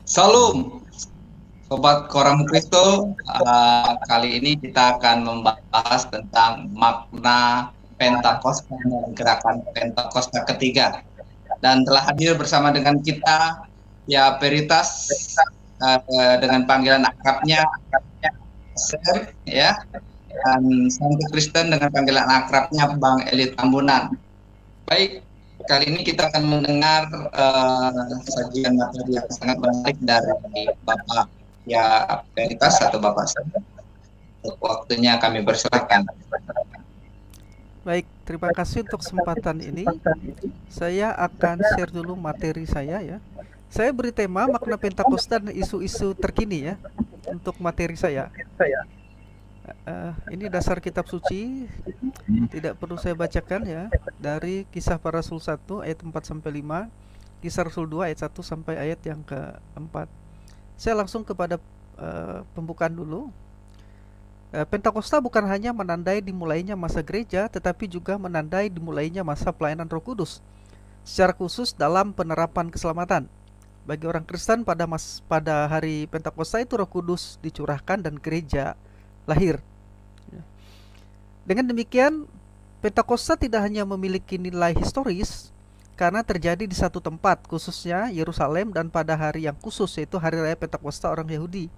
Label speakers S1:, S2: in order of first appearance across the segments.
S1: Salam, Sobat Koram Kristo. Kali ini kita akan membahas tentang makna Pentakosta dan gerakan Pentakosta ketiga. Dan telah hadir bersama dengan kita ya Peritas dengan panggilan akrabnya Sir, ya, dan Santi Kristen dengan panggilan akrabnya Bang Eli Tambunan. Baik, kali ini kita akan mendengar sajian materi yang sangat menarik dari Bapak ya Peritas atau Bapak Sir. Untuk waktunya kami persilakan.
S2: Baik, terima kasih untuk kesempatan ini. Saya akan share dulu materi saya ya. Saya beri tema makna Pentakosta dan isu-isu terkini ya untuk materi saya. Ini dasar kitab suci, tidak perlu saya bacakan ya. Dari Kisah Para Rasul 1 ayat 4 sampai 5, Kisah Rasul 2 ayat 1 sampai ayat yang keempat. Saya langsung kepada pembukaan dulu. Pentakosta bukan hanya menandai dimulainya masa gereja, tetapi juga menandai dimulainya masa pelayanan Roh Kudus, secara khusus dalam penerapan keselamatan. Bagi orang Kristen pada hari Pentakosta itu Roh Kudus dicurahkan dan gereja lahir. Dengan demikian, Pentakosta tidak hanya memiliki nilai historis karena terjadi di satu tempat, khususnya Yerusalem, dan pada hari yang khusus, yaitu hari raya Pentakosta orang Yahudi,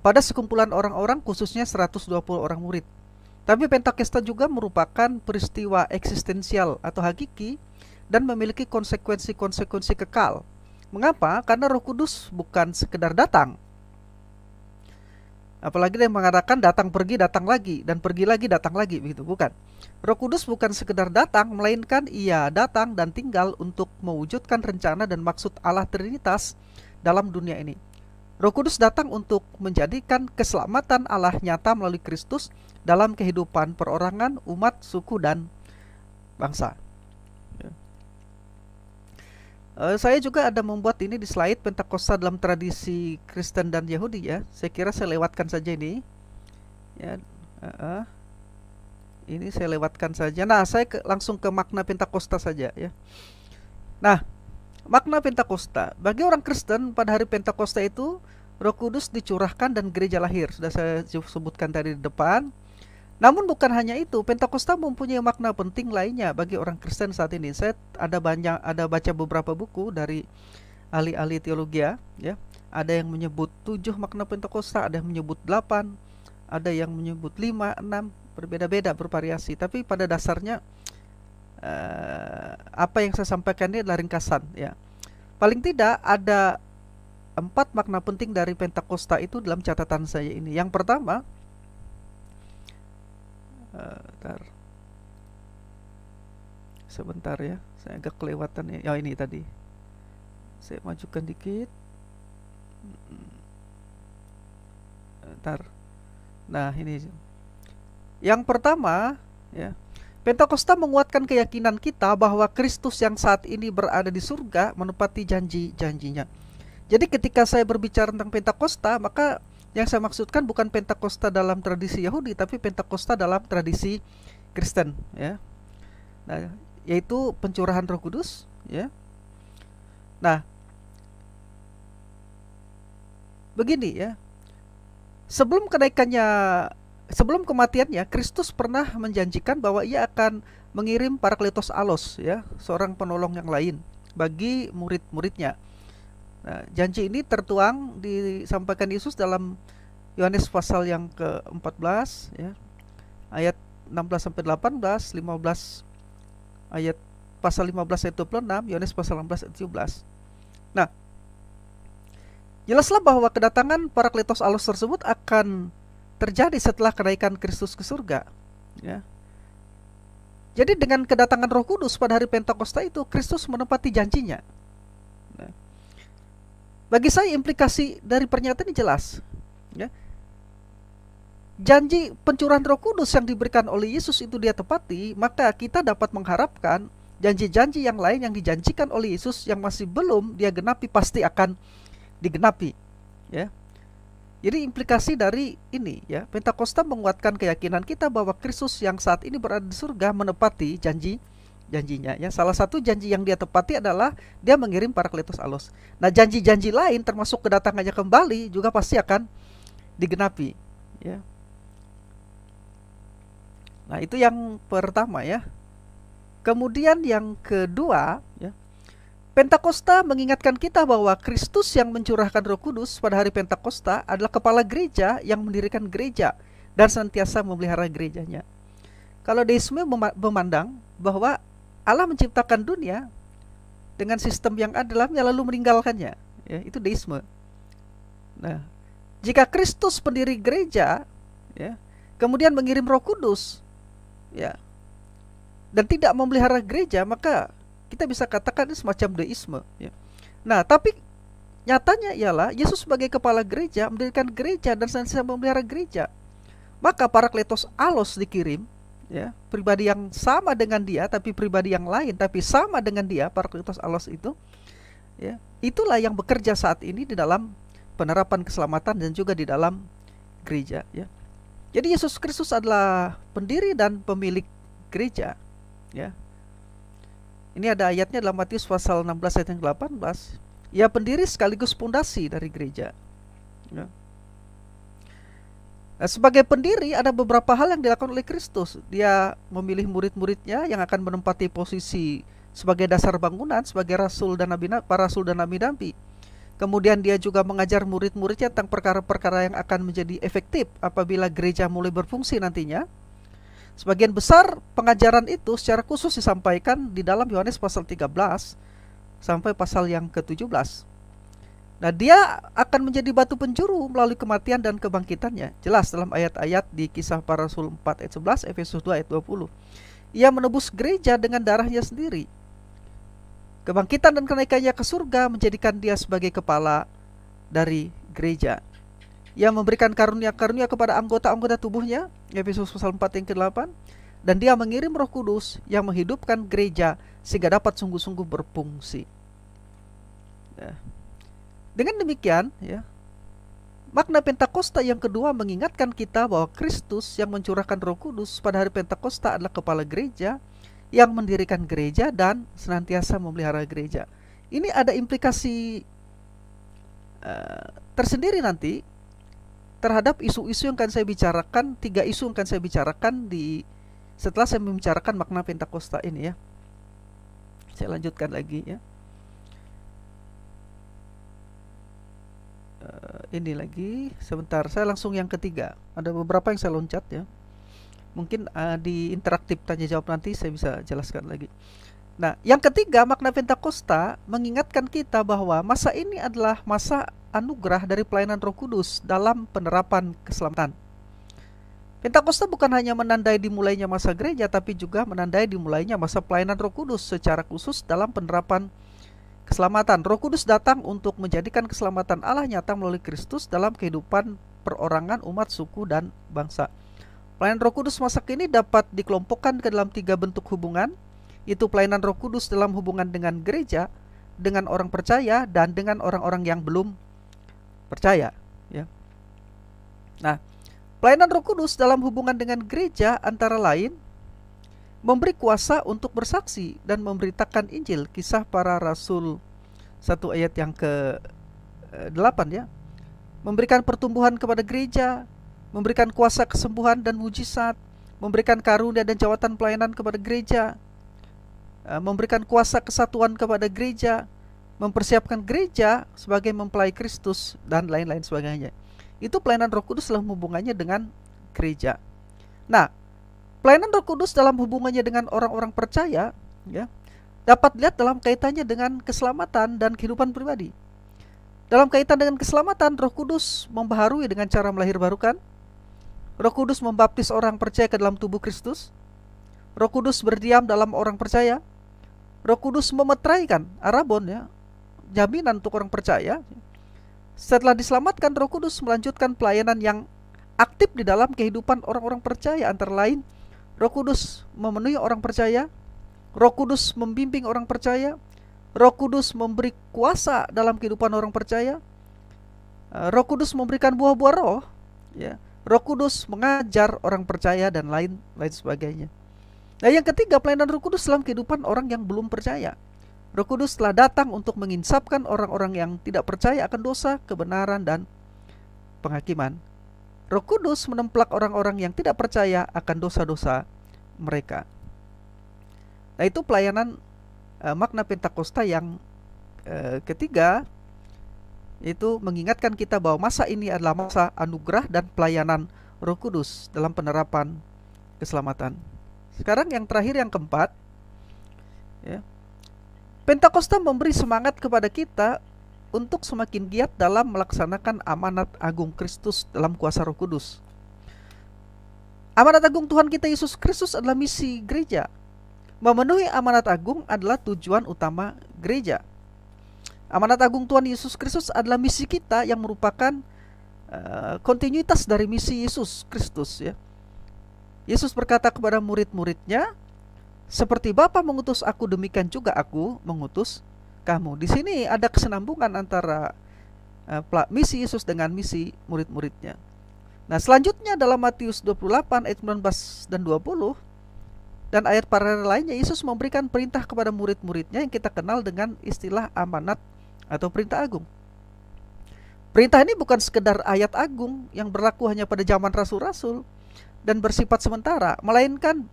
S2: pada sekumpulan orang-orang, khususnya 120 orang murid. Tapi Pentakosta juga merupakan peristiwa eksistensial atau hakiki dan memiliki konsekuensi-konsekuensi kekal. Mengapa? Karena Roh Kudus bukan sekedar datang. Apalagi dia mengatakan datang pergi datang lagi dan pergi lagi datang lagi, begitu, bukan. Roh Kudus bukan sekedar datang, melainkan ia datang dan tinggal untuk mewujudkan rencana dan maksud Allah Trinitas dalam dunia ini. Roh Kudus datang untuk menjadikan keselamatan Allah nyata melalui Kristus dalam kehidupan perorangan, umat, suku, dan bangsa. Saya juga ada membuat ini di slide Pentakosta dalam tradisi Kristen dan Yahudi ya. Saya kira saya lewatkan saja ini. Ya, ini saya lewatkan saja. Nah, saya langsung ke makna Pentakosta saja ya. Nah, makna Pentakosta bagi orang Kristen pada hari Pentakosta itu Roh Kudus dicurahkan dan gereja lahir. Sudah saya sebutkan tadi di depan. Namun bukan hanya itu, Pentakosta mempunyai makna penting lainnya bagi orang Kristen saat ini. Saya ada baca beberapa buku dari ahli-ahli teologi ya. Ada yang menyebut 7 makna Pentakosta, ada yang menyebut 8, ada yang menyebut 5, 6, berbeda-beda, bervariasi. Tapi pada dasarnya apa yang saya sampaikan ini adalah ringkasan ya. Paling tidak ada 4 makna penting dari Pentakosta itu dalam catatan saya ini. Yang pertama, sebentar ya, saya agak kelewatan ya. Oh, ini tadi. Saya majukan dikit. Nah, ini. Yang pertama, ya. Pentakosta menguatkan keyakinan kita bahwa Kristus yang saat ini berada di surga menepati janji-janjinya. Jadi ketika saya berbicara tentang Pentakosta, maka yang saya maksudkan bukan Pentakosta dalam tradisi Yahudi, tapi Pentakosta dalam tradisi Kristen ya. Nah, yaitu pencurahan Roh Kudus ya. Nah, begini ya. Sebelum kematiannya, Kristus pernah menjanjikan bahwa ia akan mengirim Parakletos Alos ya, seorang penolong yang lain bagi murid-muridnya. Nah, janji ini disampaikan Yesus dalam Yohanes pasal yang ke-14 ya, ayat 16 sampai 18, 15 ayat pasal 15 ayat 26, Yohanes pasal 16 ayat 17. Nah, jelaslah bahwa kedatangan Parakletos Alos tersebut akan terjadi setelah kenaikan Kristus ke surga ya. Jadi dengan kedatangan Roh Kudus pada hari Pentakosta itu Kristus menepati janjinya. Nah, bagi saya implikasi dari pernyataan ini jelas ya. Janji pencurahan Roh Kudus yang diberikan oleh Yesus itu dia tepati, maka kita dapat mengharapkan janji-janji yang lain yang dijanjikan oleh Yesus yang masih belum dia genapi pasti akan digenapi ya. Jadi implikasi dari ini ya, Pentakosta menguatkan keyakinan kita bahwa Kristus yang saat ini berada di surga menepati janjinya ya. Salah satu janji yang dia tepati adalah dia mengirim Parakletos Alos. Nah, janji-janji lain termasuk kedatangannya kembali juga pasti akan digenapi ya. Nah, itu yang pertama ya. Kemudian yang kedua ya, Pentakosta mengingatkan kita bahwa Kristus yang mencurahkan Roh Kudus pada hari Pentakosta adalah kepala gereja yang mendirikan gereja dan senantiasa memelihara gerejanya. Kalau deisme memandang bahwa Allah menciptakan dunia dengan sistem yang ada dalamnya lalu meninggalkannya, ya, itu deisme. Nah, jika Kristus pendiri gereja, ya, kemudian mengirim Roh Kudus, ya, dan tidak memelihara gereja, maka kita bisa katakan ini semacam deisme ya. Nah, tapi nyatanya ialah Yesus sebagai kepala gereja mendirikan gereja dan senantiasa memelihara gereja. Maka Parakletos Alos dikirim ya, pribadi yang sama dengan dia tapi pribadi yang lain tapi sama dengan dia, Parakletos Alos itu ya. Itulah yang bekerja saat ini di dalam penerapan keselamatan dan juga di dalam gereja ya. Jadi Yesus Kristus adalah pendiri dan pemilik gereja ya. Ini ada ayatnya dalam Matius pasal 16 ayat yang 18. Ia pendiri sekaligus pondasi dari gereja. Ya. Nah, sebagai pendiri ada beberapa hal yang dilakukan oleh Kristus. Dia memilih murid-muridnya yang akan menempati posisi sebagai dasar bangunan, sebagai rasul dan nabi, para rasul dan nabi-nabi. Kemudian dia juga mengajar murid-muridnya tentang perkara-perkara yang akan menjadi efektif apabila gereja mulai berfungsi nantinya. Sebagian besar pengajaran itu secara khusus disampaikan di dalam Yohanes pasal 13 sampai pasal yang ke-17. Nah, dia akan menjadi batu penjuru melalui kematian dan kebangkitannya. Jelas dalam ayat-ayat di Kisah Para Rasul 4 ayat 11, Efesus 2 ayat 20. Ia menebus gereja dengan darahnya sendiri. Kebangkitan dan kenaikannya ke surga menjadikan dia sebagai kepala dari gereja. Ia memberikan karunia-karunia kepada anggota-anggota tubuhnya, Efesus pasal 4 yang ke-8, dan dia mengirim Roh Kudus yang menghidupkan gereja sehingga dapat sungguh-sungguh berfungsi. Ya. Dengan demikian, ya, makna Pentakosta yang kedua mengingatkan kita bahwa Kristus yang mencurahkan Roh Kudus pada hari Pentakosta adalah kepala gereja yang mendirikan gereja dan senantiasa memelihara gereja. Ini ada implikasi tersendiri nanti terhadap isu-isu yang akan saya bicarakan, 3 isu yang akan saya bicarakan setelah saya membicarakan makna Pentakosta ini ya. Saya lanjutkan lagi ya. Ini lagi, sebentar, saya langsung yang ketiga. Ada beberapa yang saya loncat ya. Mungkin di interaktif tanya jawab nanti saya bisa jelaskan lagi. Nah, yang ketiga, makna Pentakosta mengingatkan kita bahwa masa ini adalah masa anugerah dari pelayanan Roh Kudus dalam penerapan keselamatan. Pentakosta bukan hanya menandai dimulainya masa gereja, tapi juga menandai dimulainya masa pelayanan Roh Kudus secara khusus dalam penerapan keselamatan. Roh Kudus datang untuk menjadikan keselamatan Allah nyata melalui Kristus dalam kehidupan perorangan, umat, suku, dan bangsa. Pelayanan Roh Kudus masa kini dapat dikelompokkan ke dalam 3 bentuk hubungan, yaitu pelayanan Roh Kudus dalam hubungan dengan gereja, dengan orang percaya, dan dengan orang-orang yang belum percaya ya. Nah, pelayanan Roh Kudus dalam hubungan dengan gereja antara lain memberi kuasa untuk bersaksi dan memberitakan Injil. Kisah Para Rasul 1 ayat yang ke-8 ya. Memberikan pertumbuhan kepada gereja, memberikan kuasa kesembuhan dan mujizat, memberikan karunia dan jawatan pelayanan kepada gereja, memberikan kuasa kesatuan kepada gereja, mempersiapkan gereja sebagai mempelai Kristus, dan lain-lain sebagainya. Itu pelayanan Roh Kudus dalam hubungannya dengan gereja. Nah, pelayanan Roh Kudus dalam hubungannya dengan orang-orang percaya ya, dapat dilihat dalam kaitannya dengan keselamatan dan kehidupan pribadi. Dalam kaitan dengan keselamatan, Roh Kudus membaharui dengan cara melahirbarukan. Roh Kudus membaptis orang percaya ke dalam tubuh Kristus. Roh Kudus berdiam dalam orang percaya. Roh Kudus memeteraikan, arabon ya, jaminan untuk orang percaya. Setelah diselamatkan, Roh Kudus melanjutkan pelayanan yang aktif di dalam kehidupan orang-orang percaya. Antara lain, Roh Kudus memenuhi orang percaya, Roh Kudus membimbing orang percaya, Roh Kudus memberi kuasa dalam kehidupan orang percaya, Roh Kudus memberikan buah-buah roh ya. Roh Kudus mengajar orang percaya dan lain sebagainya. Nah, yang ketiga, pelayanan Roh Kudus dalam kehidupan orang yang belum percaya. Roh Kudus telah datang untuk menginsapkan orang-orang yang tidak percaya akan dosa, kebenaran, dan penghakiman. Roh Kudus menemplak orang-orang yang tidak percaya akan dosa-dosa mereka. Nah, itu pelayanan makna Pentakosta yang ketiga, itu mengingatkan kita bahwa masa ini adalah masa anugerah dan pelayanan Roh Kudus dalam penerapan keselamatan. Sekarang yang terakhir, yang keempat, ya, Pentakosta memberi semangat kepada kita untuk semakin giat dalam melaksanakan amanat agung Kristus dalam kuasa Roh Kudus. Amanat agung Tuhan kita Yesus Kristus adalah misi gereja. Memenuhi amanat agung adalah tujuan utama gereja. Amanat agung Tuhan Yesus Kristus adalah misi kita yang merupakan kontinuitas dari misi Yesus Kristus, ya. Yesus berkata kepada murid-muridnya, seperti Bapa mengutus aku, demikian juga aku mengutus kamu. Di sini ada kesinambungan antara misi Yesus dengan misi murid-muridnya. Nah, selanjutnya dalam Matius 28 ayat 19 dan 20 dan ayat paralel lainnya, Yesus memberikan perintah kepada murid-muridnya yang kita kenal dengan istilah amanat atau perintah agung. Perintah ini bukan sekedar ayat agung yang berlaku hanya pada zaman rasul-rasul dan bersifat sementara, melainkan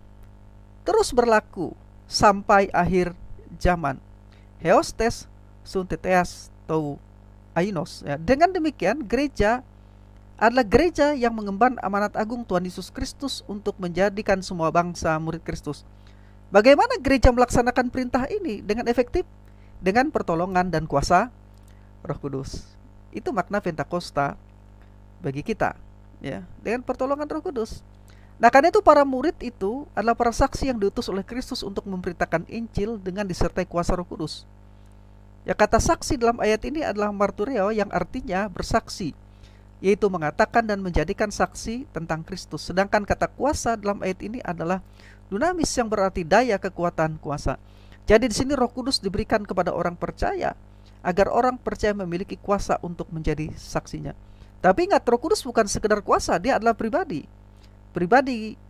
S2: terus berlaku sampai akhir zaman. Heostes sunteteas tou ainos. Ya, dengan demikian, gereja adalah gereja yang mengemban amanat agung Tuhan Yesus Kristus untuk menjadikan semua bangsa murid Kristus. Bagaimana gereja melaksanakan perintah ini dengan efektif? Dengan pertolongan dan kuasa Roh Kudus. Itu makna Pentakosta bagi kita, ya, dengan pertolongan Roh Kudus. Nah, karena itu para murid itu adalah para saksi yang diutus oleh Kristus untuk memberitakan Injil dengan disertai kuasa Roh Kudus. Ya, kata saksi dalam ayat ini adalah martureo yang artinya bersaksi, yaitu mengatakan dan menjadikan saksi tentang Kristus. Sedangkan kata kuasa dalam ayat ini adalah dunamis yang berarti daya, kekuatan, kuasa. Jadi di sini Roh Kudus diberikan kepada orang percaya agar orang percaya memiliki kuasa untuk menjadi saksinya. Tapi ingat, Roh Kudus bukan sekedar kuasa, dia adalah pribadi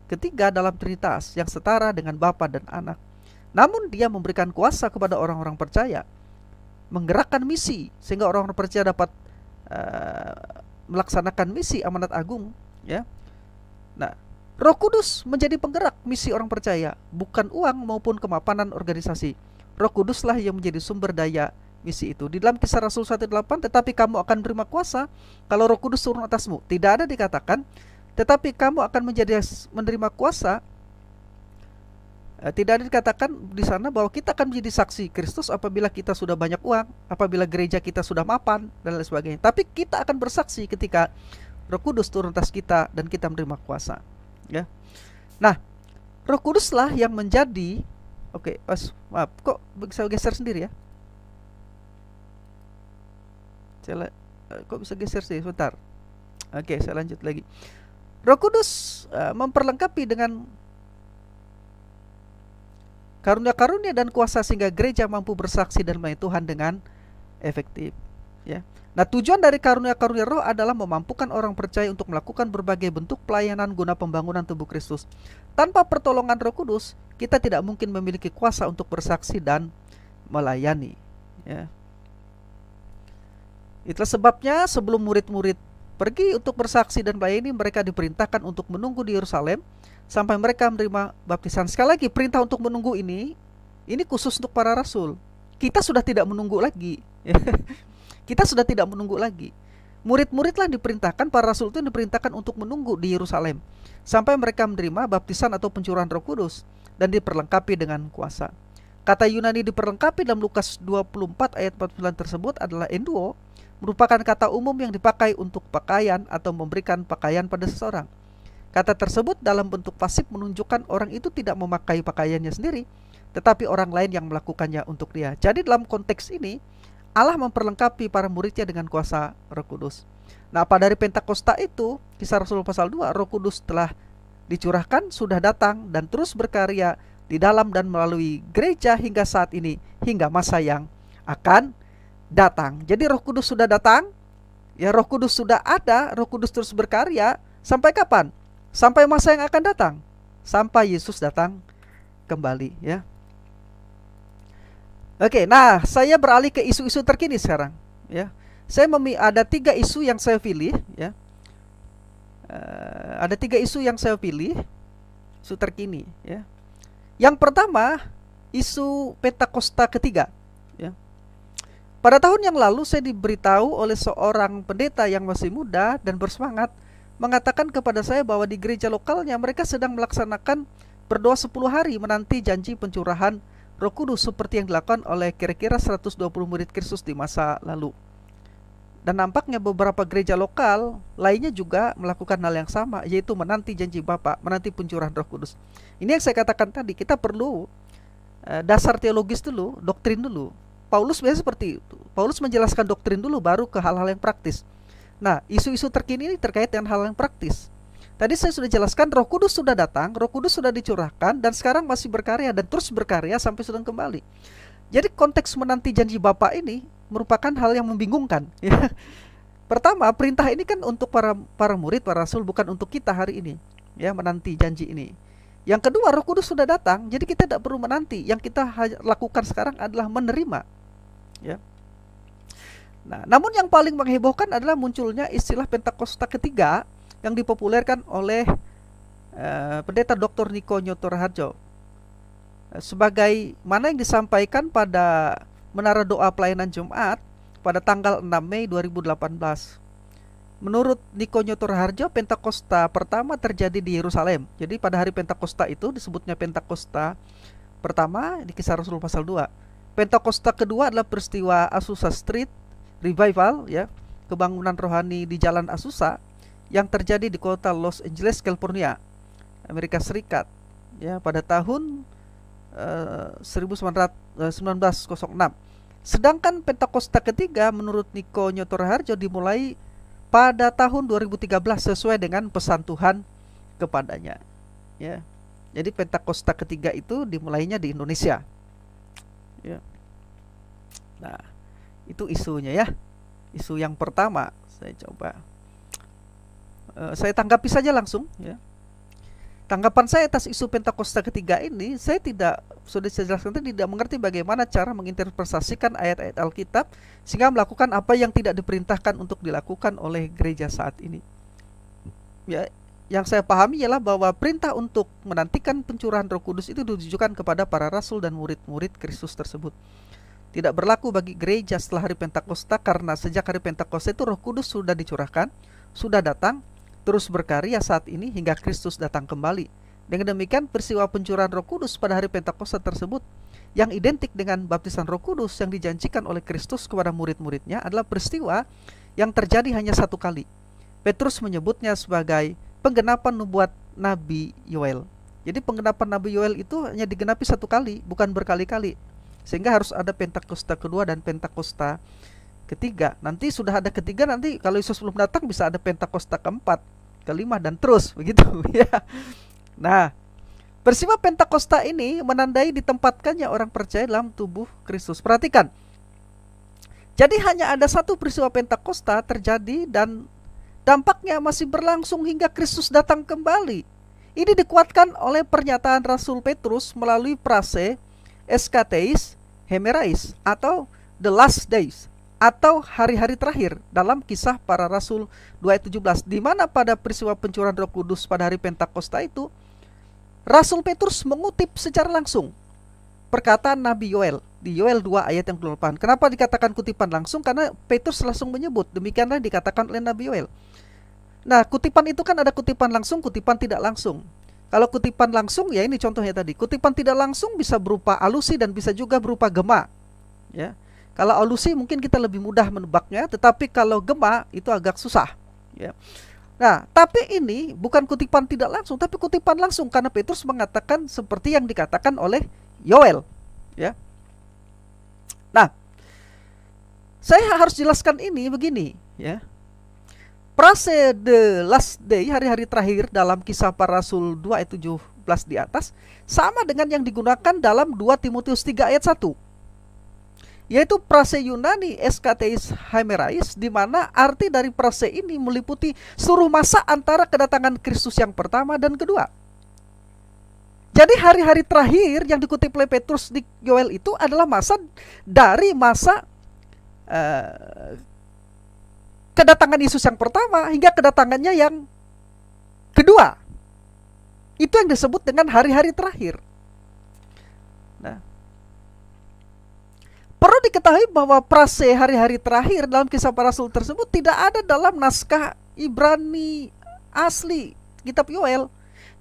S2: ketiga dalam Trinitas yang setara dengan Bapa dan Anak. Namun dia memberikan kuasa kepada orang-orang percaya, menggerakkan misi sehingga orang-orang percaya dapat melaksanakan misi amanat agung, ya. Nah, Roh Kudus menjadi penggerak misi orang percaya, bukan uang maupun kemapanan organisasi. Roh Kuduslah yang menjadi sumber daya misi itu. Di dalam Kisah Rasul 1:8, tetapi kamu akan menerima kuasa kalau Roh Kudus turun atasmu. Tidak ada dikatakan tetapi kamu akan menerima kuasa. Tidak ada dikatakan di sana bahwa kita akan menjadi saksi Kristus apabila kita sudah banyak uang, apabila gereja kita sudah mapan, dan lain sebagainya. Tapi kita akan bersaksi ketika Roh Kudus turun atas kita dan kita menerima kuasa, ya. Nah, Roh Kuduslah yang menjadi, maaf, kok bisa geser sendiri, ya? Kok bisa geser sih? Sebentar. Saya lanjut lagi. Roh Kudus memperlengkapi dengan karunia-karunia dan kuasa sehingga gereja mampu bersaksi dan melayani Tuhan dengan efektif, ya. Nah, tujuan dari karunia-karunia Roh adalah memampukan orang percaya untuk melakukan berbagai bentuk pelayanan guna pembangunan tubuh Kristus. Tanpa pertolongan Roh Kudus, kita tidak mungkin memiliki kuasa untuk bersaksi dan melayani, ya. Itulah sebabnya sebelum murid-murid pergi untuk bersaksi dan melayani, mereka diperintahkan untuk menunggu di Yerusalem sampai mereka menerima baptisan. Sekali lagi, perintah untuk menunggu ini khusus untuk para rasul. Kita sudah tidak menunggu lagi. Kita sudah tidak menunggu lagi. Murid-muridlah diperintahkan, para rasul itu diperintahkan untuk menunggu di Yerusalem sampai mereka menerima baptisan atau pencurahan Roh Kudus dan diperlengkapi dengan kuasa. Kata Yunani diperlengkapi dalam Lukas 24 ayat 49 tersebut adalah enduo, merupakan kata umum yang dipakai untuk pakaian atau memberikan pakaian pada seseorang. Kata tersebut dalam bentuk pasif menunjukkan orang itu tidak memakai pakaiannya sendiri, tetapi orang lain yang melakukannya untuk dia. Jadi dalam konteks ini, Allah memperlengkapi para muridnya dengan kuasa Roh Kudus. Nah, pada hari Pentakosta itu, Kisah Rasul pasal 2, Roh Kudus telah dicurahkan, sudah datang dan terus berkarya di dalam dan melalui gereja hingga saat ini, hingga masa yang akan datang. Jadi Roh Kudus sudah datang, ya, Roh Kudus sudah ada, Roh Kudus terus berkarya sampai kapan? Sampai masa yang akan datang, sampai Yesus datang kembali, ya. Oke, nah saya beralih ke isu-isu terkini sekarang, ya. Saya ada 3 isu yang saya pilih, ya. Ada 3 isu yang saya pilih, isu terkini, ya. Yang pertama, isu Pentakosta ketiga, ya. Pada tahun yang lalu saya diberitahu oleh seorang pendeta yang masih muda dan bersemangat, mengatakan kepada saya bahwa di gereja lokalnya mereka sedang melaksanakan berdoa 10 hari menanti janji pencurahan Roh Kudus seperti yang dilakukan oleh kira-kira 120 murid Kristus di masa lalu. Dan nampaknya beberapa gereja lokal lainnya juga melakukan hal yang sama, yaitu menanti janji Bapa, menanti pencurahan Roh Kudus. Ini yang saya katakan tadi, kita perlu dasar teologis dulu, doktrin dulu. Paulus biasa seperti itu. Paulus menjelaskan doktrin dulu, baru ke hal-hal yang praktis. Nah, isu-isu terkini ini terkait dengan hal yang praktis. Tadi saya sudah jelaskan, Roh Kudus sudah datang, Roh Kudus sudah dicurahkan, dan sekarang masih berkarya dan terus berkarya sampai sudah kembali. Jadi konteks menanti janji Bapa ini merupakan hal yang membingungkan, ya. Pertama, perintah ini kan untuk para murid, para rasul, bukan untuk kita hari ini, ya, menanti janji ini. Yang kedua, Roh Kudus sudah datang, jadi kita tidak perlu menanti. Yang kita lakukan sekarang adalah menerima, ya. Nah, namun yang paling menghebohkan adalah munculnya istilah Pentakosta ketiga yang dipopulerkan oleh pendeta Dr. Niko Nyoto Raharjo, sebagai mana yang disampaikan pada Menara Doa Pelayanan Jumat pada tanggal 6 Mei 2018. Menurut Niko Nyoto Raharjo, Pentakosta pertama terjadi di Yerusalem. Jadi pada hari Pentakosta itu disebutnya Pentakosta pertama di Kisah Rasul pasal 2. Pentakosta kedua adalah peristiwa Azusa Street Revival, ya, kebangunan rohani di Jalan Azusa yang terjadi di kota Los Angeles, California, Amerika Serikat, ya, pada tahun 1906. Sedangkan Pentakosta ketiga menurut Niko Nyoto Raharjo dimulai pada tahun 2013 sesuai dengan pesan Tuhan kepadanya, ya. Jadi Pentakosta ketiga itu dimulainya di Indonesia, ya. Nah, itu isunya, ya. Isu yang pertama saya coba saya tanggapi saja langsung, ya. Tanggapan saya atas isu Pentakosta ketiga ini, saya sudah saya jelaskan tadi, tidak mengerti bagaimana cara menginterpretasikan ayat-ayat Alkitab sehingga melakukan apa yang tidak diperintahkan untuk dilakukan oleh gereja saat ini. Ya, yang saya pahami ialah bahwa perintah untuk menantikan pencurahan Roh Kudus itu ditujukan kepada para rasul dan murid-murid Kristus tersebut. Tidak berlaku bagi gereja setelah hari Pentakosta, karena sejak hari Pentakosta itu Roh Kudus sudah dicurahkan, sudah datang, terus berkarya saat ini hingga Kristus datang kembali. Dengan demikian, peristiwa pencurahan Roh Kudus pada hari Pentakosta tersebut yang identik dengan baptisan Roh Kudus yang dijanjikan oleh Kristus kepada murid-muridnya adalah peristiwa yang terjadi hanya satu kali. Petrus menyebutnya sebagai penggenapan nubuat Nabi Yoel. Jadi penggenapan Nabi Yoel itu hanya digenapi satu kali, bukan berkali-kali. Sehingga harus ada Pentakosta kedua dan Pentakosta ketiga. Nanti sudah ada ketiga, nanti kalau Yesus belum datang bisa ada Pentakosta keempat, kelima, dan terus begitu, ya. Nah, peristiwa Pentakosta ini menandai ditempatkannya orang percaya dalam tubuh Kristus. Perhatikan, jadi hanya ada satu peristiwa Pentakosta terjadi dan dampaknya masih berlangsung hingga Kristus datang kembali. Ini dikuatkan oleh pernyataan Rasul Petrus melalui frase Eschateis Hemerais atau the last days, atau hari-hari terakhir dalam Kisah Para Rasul 2 ayat 17, di mana pada peristiwa pencurahan Roh Kudus pada hari Pentakosta itu Rasul Petrus mengutip secara langsung perkataan Nabi Yoel di Yoel 2 ayat yang 28. Kenapa dikatakan kutipan langsung? Karena Petrus langsung menyebut, demikianlah dikatakan oleh Nabi Yoel. Nah, kutipan itu kan ada kutipan langsung, kutipan tidak langsung. Kalau kutipan langsung, ya ini contohnya tadi. Kutipan tidak langsung bisa berupa alusi dan bisa juga berupa gema, ya. Kalau alusi mungkin kita lebih mudah menebaknya, tetapi kalau gema itu agak susah, ya. Nah, tapi ini bukan kutipan tidak langsung, tapi kutipan langsung karena Petrus mengatakan seperti yang dikatakan oleh Yoel, ya. Nah, saya harus jelaskan ini begini, ya. Frase the last day, hari-hari terakhir dalam Kisah Para Rasul 2 ayat 17 di atas sama dengan yang digunakan dalam 2 Timotius 3 ayat 1, yaitu frase Yunani Eschateis Hemerais, di mana arti dari frase ini meliputi seluruh masa antara kedatangan Kristus yang pertama dan kedua. Jadi hari-hari terakhir yang dikutip oleh Petrus di Yoel itu adalah dari masa uh, kedatangan Yesus yang pertama hingga kedatangannya yang kedua. Itu yang disebut dengan hari-hari terakhir. Nah, perlu diketahui bahwa prase hari-hari terakhir dalam Kisah Para Rasul tersebut tidak ada dalam naskah Ibrani asli kitab Yoel.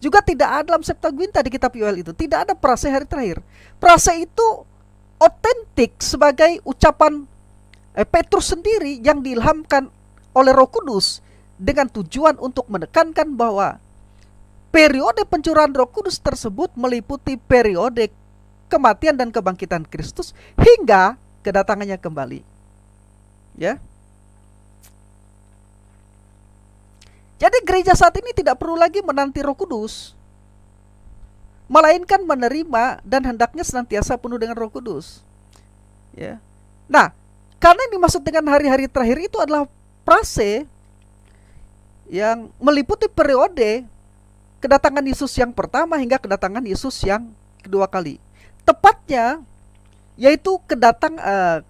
S2: Juga tidak ada dalam Septuaginta di kitab Yoel itu. Tidak ada prase hari terakhir. Prase itu otentik sebagai ucapan Petrus sendiri yang diilhamkan oleh Roh Kudus dengan tujuan untuk menekankan bahwa periode pencurahan Roh Kudus tersebut meliputi periode kematian dan kebangkitan Kristus hingga kedatangannya kembali. Ya. Jadi gereja saat ini tidak perlu lagi menanti Roh Kudus, melainkan menerima dan hendaknya senantiasa penuh dengan Roh Kudus. Ya. Nah, karena yang dimaksud dengan hari-hari terakhir itu adalah prase yang meliputi periode kedatangan Yesus yang pertama hingga kedatangan Yesus yang kedua kali. Tepatnya yaitu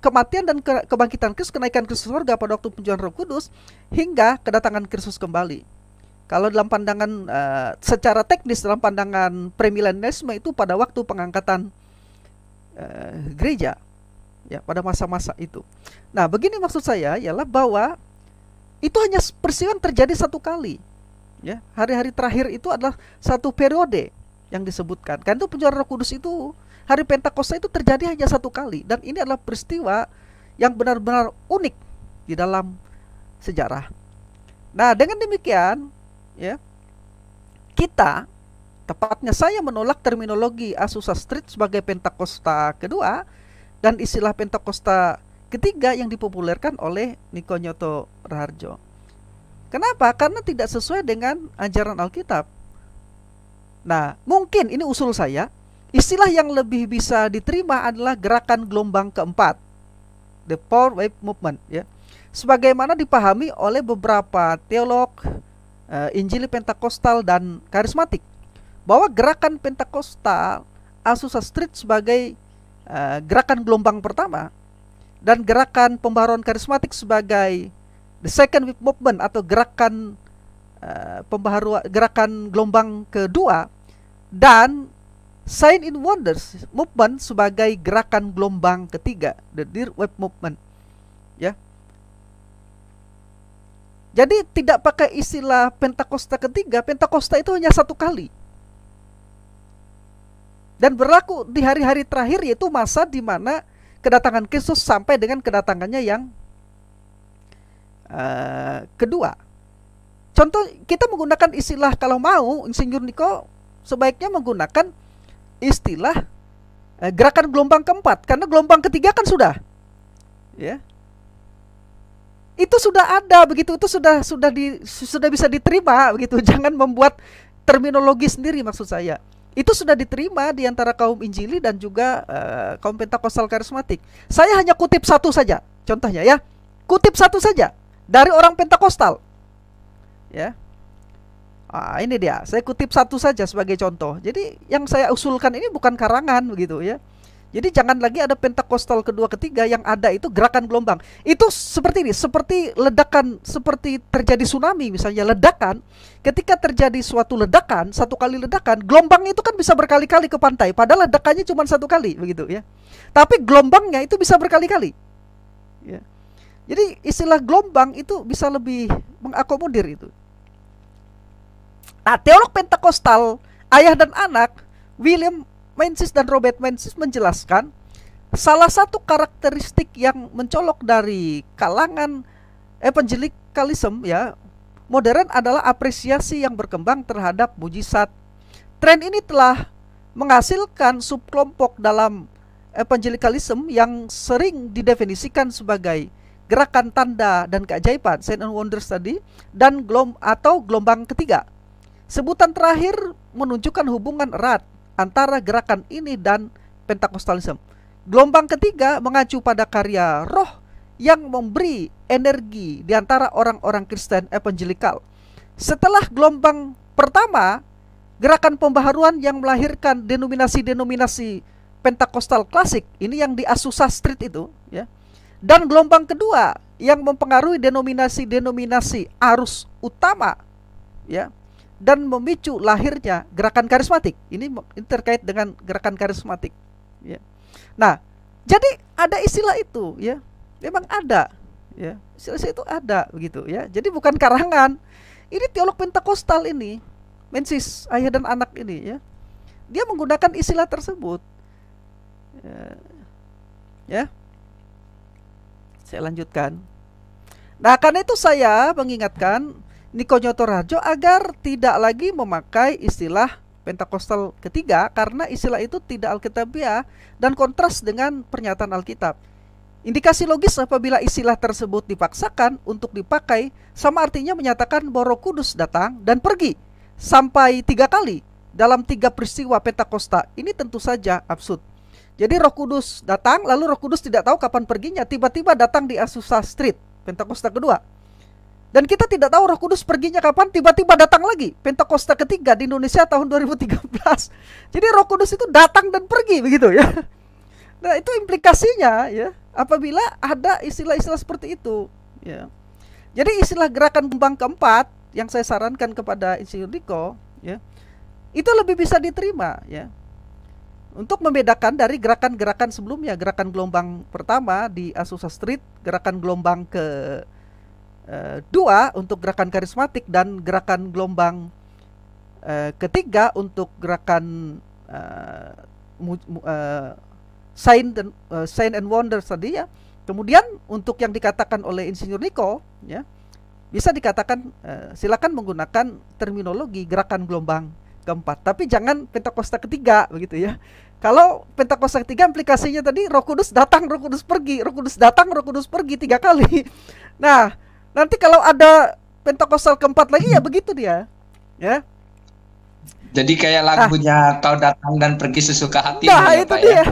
S2: kematian dan kebangkitan Kristus, kenaikan Kristus surga pada waktu pencurahan Roh Kudus hingga kedatangan Kristus kembali. Kalau dalam pandangan secara teknis, dalam pandangan premilenialisme itu pada waktu pengangkatan gereja, ya, pada masa-masa itu. Nah, begini maksud saya ialah bahwa itu hanya peristiwa yang terjadi satu kali. Ya, hari-hari terakhir itu adalah satu periode yang disebutkan. Kan itu pencurahan Roh Kudus itu, hari Pentakosta itu terjadi hanya satu kali, dan ini adalah peristiwa yang benar-benar unik di dalam sejarah. Nah, dengan demikian, ya, tepatnya saya menolak terminologi Azusa Street sebagai Pentakosta kedua dan istilah Pentakosta ketiga yang dipopulerkan oleh Niko Nyoto Raharjo. Kenapa? Karena tidak sesuai dengan ajaran Alkitab. Nah, mungkin ini usul saya, istilah yang lebih bisa diterima adalah gerakan gelombang keempat, the Fourth Wave Movement, ya. Sebagaimana dipahami oleh beberapa teolog Injili Pentakostal dan karismatik, bahwa gerakan Pentakostal Azusa Street sebagai gerakan gelombang pertama dan gerakan pembaharuan karismatik sebagai the Second Wave Movement atau gerakan gerakan gelombang kedua, dan Sign in Wonders Movement sebagai gerakan gelombang ketiga, the Third Wave Movement, ya. Jadi tidak pakai istilah Pentakosta ketiga. Pentakosta itu hanya satu kali dan berlaku di hari-hari terakhir, yaitu masa di mana kedatangan Kristus sampai dengan kedatangannya yang kedua. Contoh, kita menggunakan istilah, kalau mau Insinyur Niko sebaiknya menggunakan istilah gerakan gelombang keempat, karena gelombang ketiga kan sudah, ya, itu sudah ada begitu, itu sudah bisa diterima begitu. Jangan membuat terminologi sendiri, maksud saya. Itu sudah diterima di antara kaum Injili dan juga kaum Pentakostal karismatik. Saya hanya kutip satu saja, contohnya, ya. Kutip satu saja dari orang Pentakostal, ya. Ini dia, saya kutip satu saja sebagai contoh. Jadi yang saya usulkan ini bukan karangan begitu, ya. Jadi jangan lagi ada Pentakostal kedua ketiga, yang ada itu gerakan gelombang. Itu seperti ini, seperti ledakan, seperti terjadi tsunami misalnya, ledakan. Ketika terjadi suatu ledakan, satu kali ledakan, gelombang itu kan bisa berkali-kali ke pantai, padahal ledakannya cuma satu kali begitu, ya. Tapi gelombangnya itu bisa berkali-kali, ya. Jadi istilah gelombang itu bisa lebih mengakomodir itu. Nah, teolog Pentakostal ayah dan anak William Mencius dan Robert Mencius menjelaskan salah satu karakteristik yang mencolok dari kalangan evangelicalism, ya, modern adalah apresiasi yang berkembang terhadap mujizat. Tren ini telah menghasilkan subkelompok dalam evangelicalism yang sering didefinisikan sebagai gerakan tanda dan keajaiban, sign and wonders tadi, dan gelombang ketiga. Sebutan terakhir menunjukkan hubungan erat antara gerakan ini dan Pentakostalisme. Gelombang ketiga mengacu pada karya Roh yang memberi energi di antara orang-orang Kristen evangelikal. Setelah gelombang pertama gerakan pembaharuan yang melahirkan denominasi-denominasi Pentakostal klasik, ini yang di Azusa Street itu, ya. Dan gelombang kedua yang mempengaruhi denominasi-denominasi arus utama, ya, dan memicu lahirnya gerakan karismatik. Ini terkait dengan gerakan karismatik, ya. Nah, jadi ada istilah itu, ya. Memang ada, ya. Istilah itu ada begitu, ya. Jadi bukan karangan. Ini teolog Pentakostal ini, Menzies Ayah dan Anak ini, ya. Dia menggunakan istilah tersebut. Ya. Saya lanjutkan. Nah, karena itu saya mengingatkan Niko Nyotorharjo agar tidak lagi memakai istilah Pentakostal ketiga, karena istilah itu tidak alkitabiah dan kontras dengan pernyataan Alkitab. Indikasi logis apabila istilah tersebut dipaksakan untuk dipakai sama artinya menyatakan bahwa Roh Kudus datang dan pergi sampai 3 kali dalam 3 peristiwa Pentakosta. Ini tentu saja absurd. Jadi Roh Kudus datang, lalu Roh Kudus tidak tahu kapan perginya, tiba-tiba datang di Azusa Street, Pentakosta kedua. Dan kita tidak tahu Roh Kudus perginya kapan, tiba-tiba datang lagi, Pentakosta ketiga di Indonesia tahun 2013. Jadi Roh Kudus itu datang dan pergi, begitu ya. Nah, itu implikasinya, ya, apabila ada istilah-istilah seperti itu, ya. Jadi istilah gerakan gelombang keempat yang saya sarankan kepada Insinyur Niko, ya, itu lebih bisa diterima, ya, untuk membedakan dari gerakan-gerakan sebelumnya, gerakan gelombang pertama di Azusa Street, gerakan gelombang kedua untuk gerakan karismatik, dan gerakan gelombang ketiga untuk gerakan sign and wonders tadi, ya. Kemudian untuk yang dikatakan oleh Insinyur Niko, ya, bisa dikatakan silakan menggunakan terminologi gerakan gelombang keempat, tapi jangan Pentakosta ketiga, begitu ya. Kalau Pentakosta ketiga implikasinya tadi Roh Kudus datang, Roh Kudus pergi, Roh Kudus datang, Roh Kudus pergi 3 kali. Nah, nanti kalau ada Pentakostal keempat lagi, ya begitu dia, ya.
S1: Jadi kayak lagunya kau datang dan pergi sesuka hati.
S2: Nah, itu dia. Ya?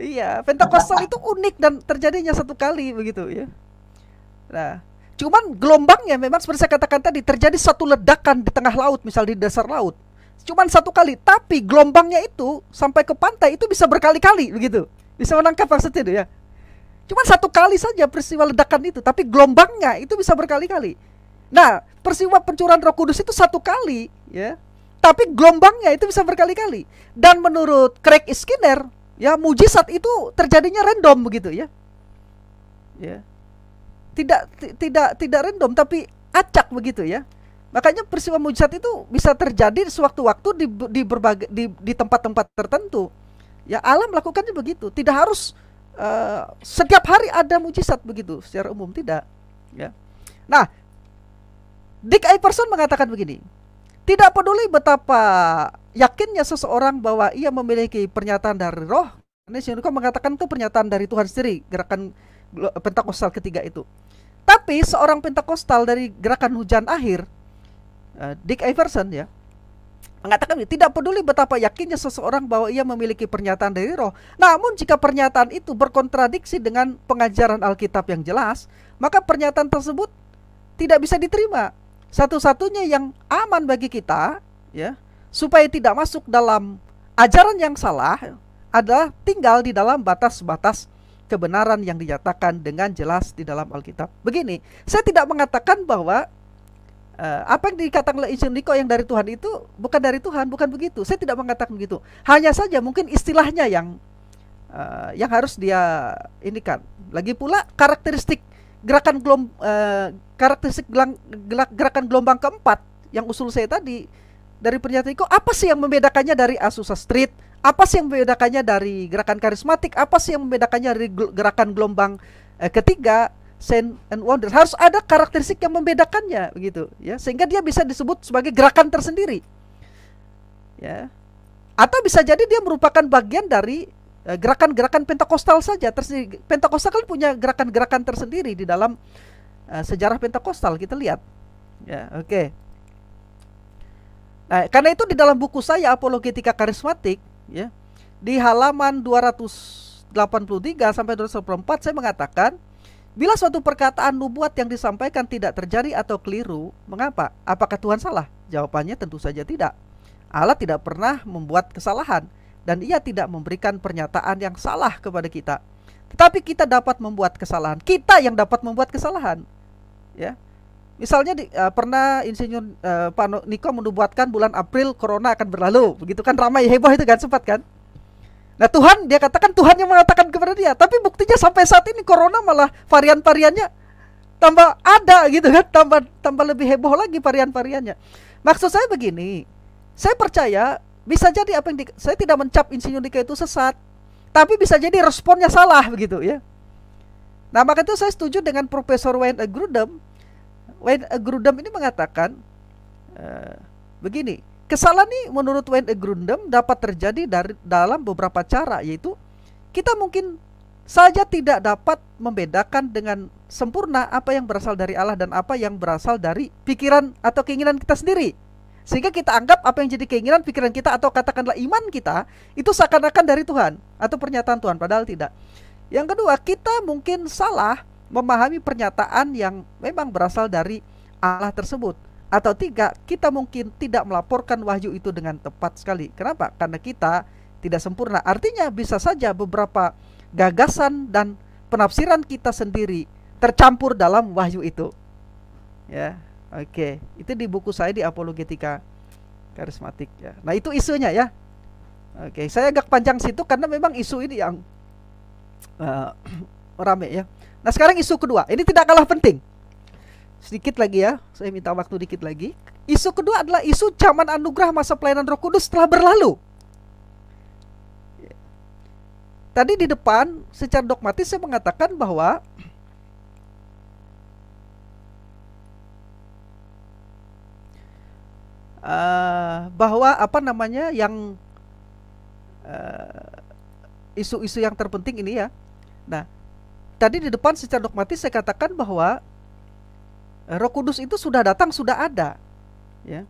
S2: Iya, Pentakostal itu unik dan terjadinya 1 kali, begitu ya. Nah, cuman gelombangnya memang seperti saya katakan tadi, terjadi satu ledakan di tengah laut, misal di dasar laut. Cuman 1 kali, tapi gelombangnya itu sampai ke pantai itu bisa berkali-kali, begitu. Bisa menangkap maksud itu, ya. Cuman 1 kali saja peristiwa ledakan itu, tapi gelombangnya itu bisa berkali-kali. Nah, peristiwa pencurahan Roh Kudus itu 1 kali, ya. Tapi gelombangnya itu bisa berkali-kali. Dan menurut Craig Skinner, ya, mujizat itu terjadinya random, begitu ya. Ya. Tidak random, tapi acak, begitu ya. Makanya peristiwa mujizat itu bisa terjadi sewaktu-waktu di tempat-tempat tertentu. Ya, Allah melakukannya begitu. Tidak harus setiap hari ada mujizat begitu secara umum, tidak. Ya. Nah, Dick Iverson mengatakan begini. Tidak peduli betapa yakinnya seseorang bahwa ia memiliki pernyataan dari Roh. Ini Sinurko mengatakan itu pernyataan dari Tuhan sendiri, gerakan Pentakostal ketiga itu. Tapi seorang Pentakostal dari gerakan hujan akhir, Dick Iverson, ya, mengatakan tidak peduli betapa yakinnya seseorang bahwa ia memiliki pernyataan dari Roh. Namun jika pernyataan itu berkontradiksi dengan pengajaran Alkitab yang jelas, maka pernyataan tersebut tidak bisa diterima. Satu-satunya yang aman bagi kita, ya, supaya tidak masuk dalam ajaran yang salah, adalah tinggal di dalam batas-batas kebenaran yang dinyatakan dengan jelas di dalam Alkitab. Begini, saya tidak mengatakan bahwa apa yang dikatakan oleh Insinyur Niko yang dari Tuhan itu bukan dari Tuhan, bukan begitu. Saya tidak mengatakan begitu. Hanya saja mungkin istilahnya yang harus dia inikan. Lagi pula karakteristik gerakan gerakan gelombang keempat yang usul saya tadi dari pernyataan Niko, apa sih yang membedakannya dari Azusa Street? Apa sih yang membedakannya dari gerakan karismatik? Apa sih yang membedakannya dari gerakan gelombang ketiga, Sign and Wonders? Harus ada karakteristik yang membedakannya, begitu ya, sehingga dia bisa disebut sebagai gerakan tersendiri, ya. Atau bisa jadi dia merupakan bagian dari gerakan-gerakan Pentakostal saja. Pentakostal kan punya gerakan-gerakan tersendiri di dalam sejarah Pentakostal, kita lihat, ya. Oke. Nah, karena itu di dalam buku saya Apologetika Karismatik, ya, di halaman 283 sampai 284 saya mengatakan, bila suatu perkataan nubuat yang disampaikan tidak terjadi atau keliru, mengapa? Apakah Tuhan salah? Jawabannya tentu saja tidak. Allah tidak pernah membuat kesalahan dan Ia tidak memberikan pernyataan yang salah kepada kita. Tetapi kita dapat membuat kesalahan. Kita yang dapat membuat kesalahan. Ya. Misalnya pernah Insinyur Pak Niko menubuatkan bulan April corona akan berlalu. Begitu kan, ramai heboh itu kan, sempat kan. Nah Tuhan, dia katakan, Tuhan yang mengatakan kepada dia. Tapi buktinya sampai saat ini corona malah varian-variannya tambah ada gitu kan, tambah lebih heboh lagi varian-variannya. Maksud saya begini, saya percaya bisa jadi apa yang saya tidak mencap Insinyur Niko itu sesat, tapi bisa jadi responnya salah begitu ya. Nah maka itu saya setuju dengan Profesor Wayne A. Grudem. Wayne A. Grudem ini mengatakan begini, kesalahan ini menurut Wayne A. Grudem dapat terjadi dalam beberapa cara, yaitu kita mungkin saja tidak dapat membedakan dengan sempurna apa yang berasal dari Allah dan apa yang berasal dari pikiran atau keinginan kita sendiri. Sehingga kita anggap apa yang jadi keinginan pikiran kita atau katakanlah iman kita itu seakan-akan dari Tuhan atau pernyataan Tuhan, padahal tidak. Yang kedua, kita mungkin salah memahami pernyataan yang memang berasal dari Allah tersebut. Atau tiga, kita mungkin tidak melaporkan wahyu itu dengan tepat sekali. Kenapa? Karena kita tidak sempurna. Artinya bisa saja beberapa gagasan dan penafsiran kita sendiri tercampur dalam wahyu itu. Ya, oke. Itu di buku saya di Apologetika Karismatik ya. Nah, itu isunya ya. Oke, saya agak panjang situ karena memang isu ini yang rame ya. Nah sekarang isu kedua, ini tidak kalah penting. Sedikit lagi ya, saya minta waktu dikit lagi. Isu kedua adalah isu zaman anugerah masa pelayanan Roh Kudus telah berlalu. Tadi di depan secara dogmatis saya mengatakan bahwa yang isu-isu yang terpenting ini ya. Nah, tadi di depan secara dogmatis saya katakan bahwa Roh Kudus itu sudah datang, sudah ada ya.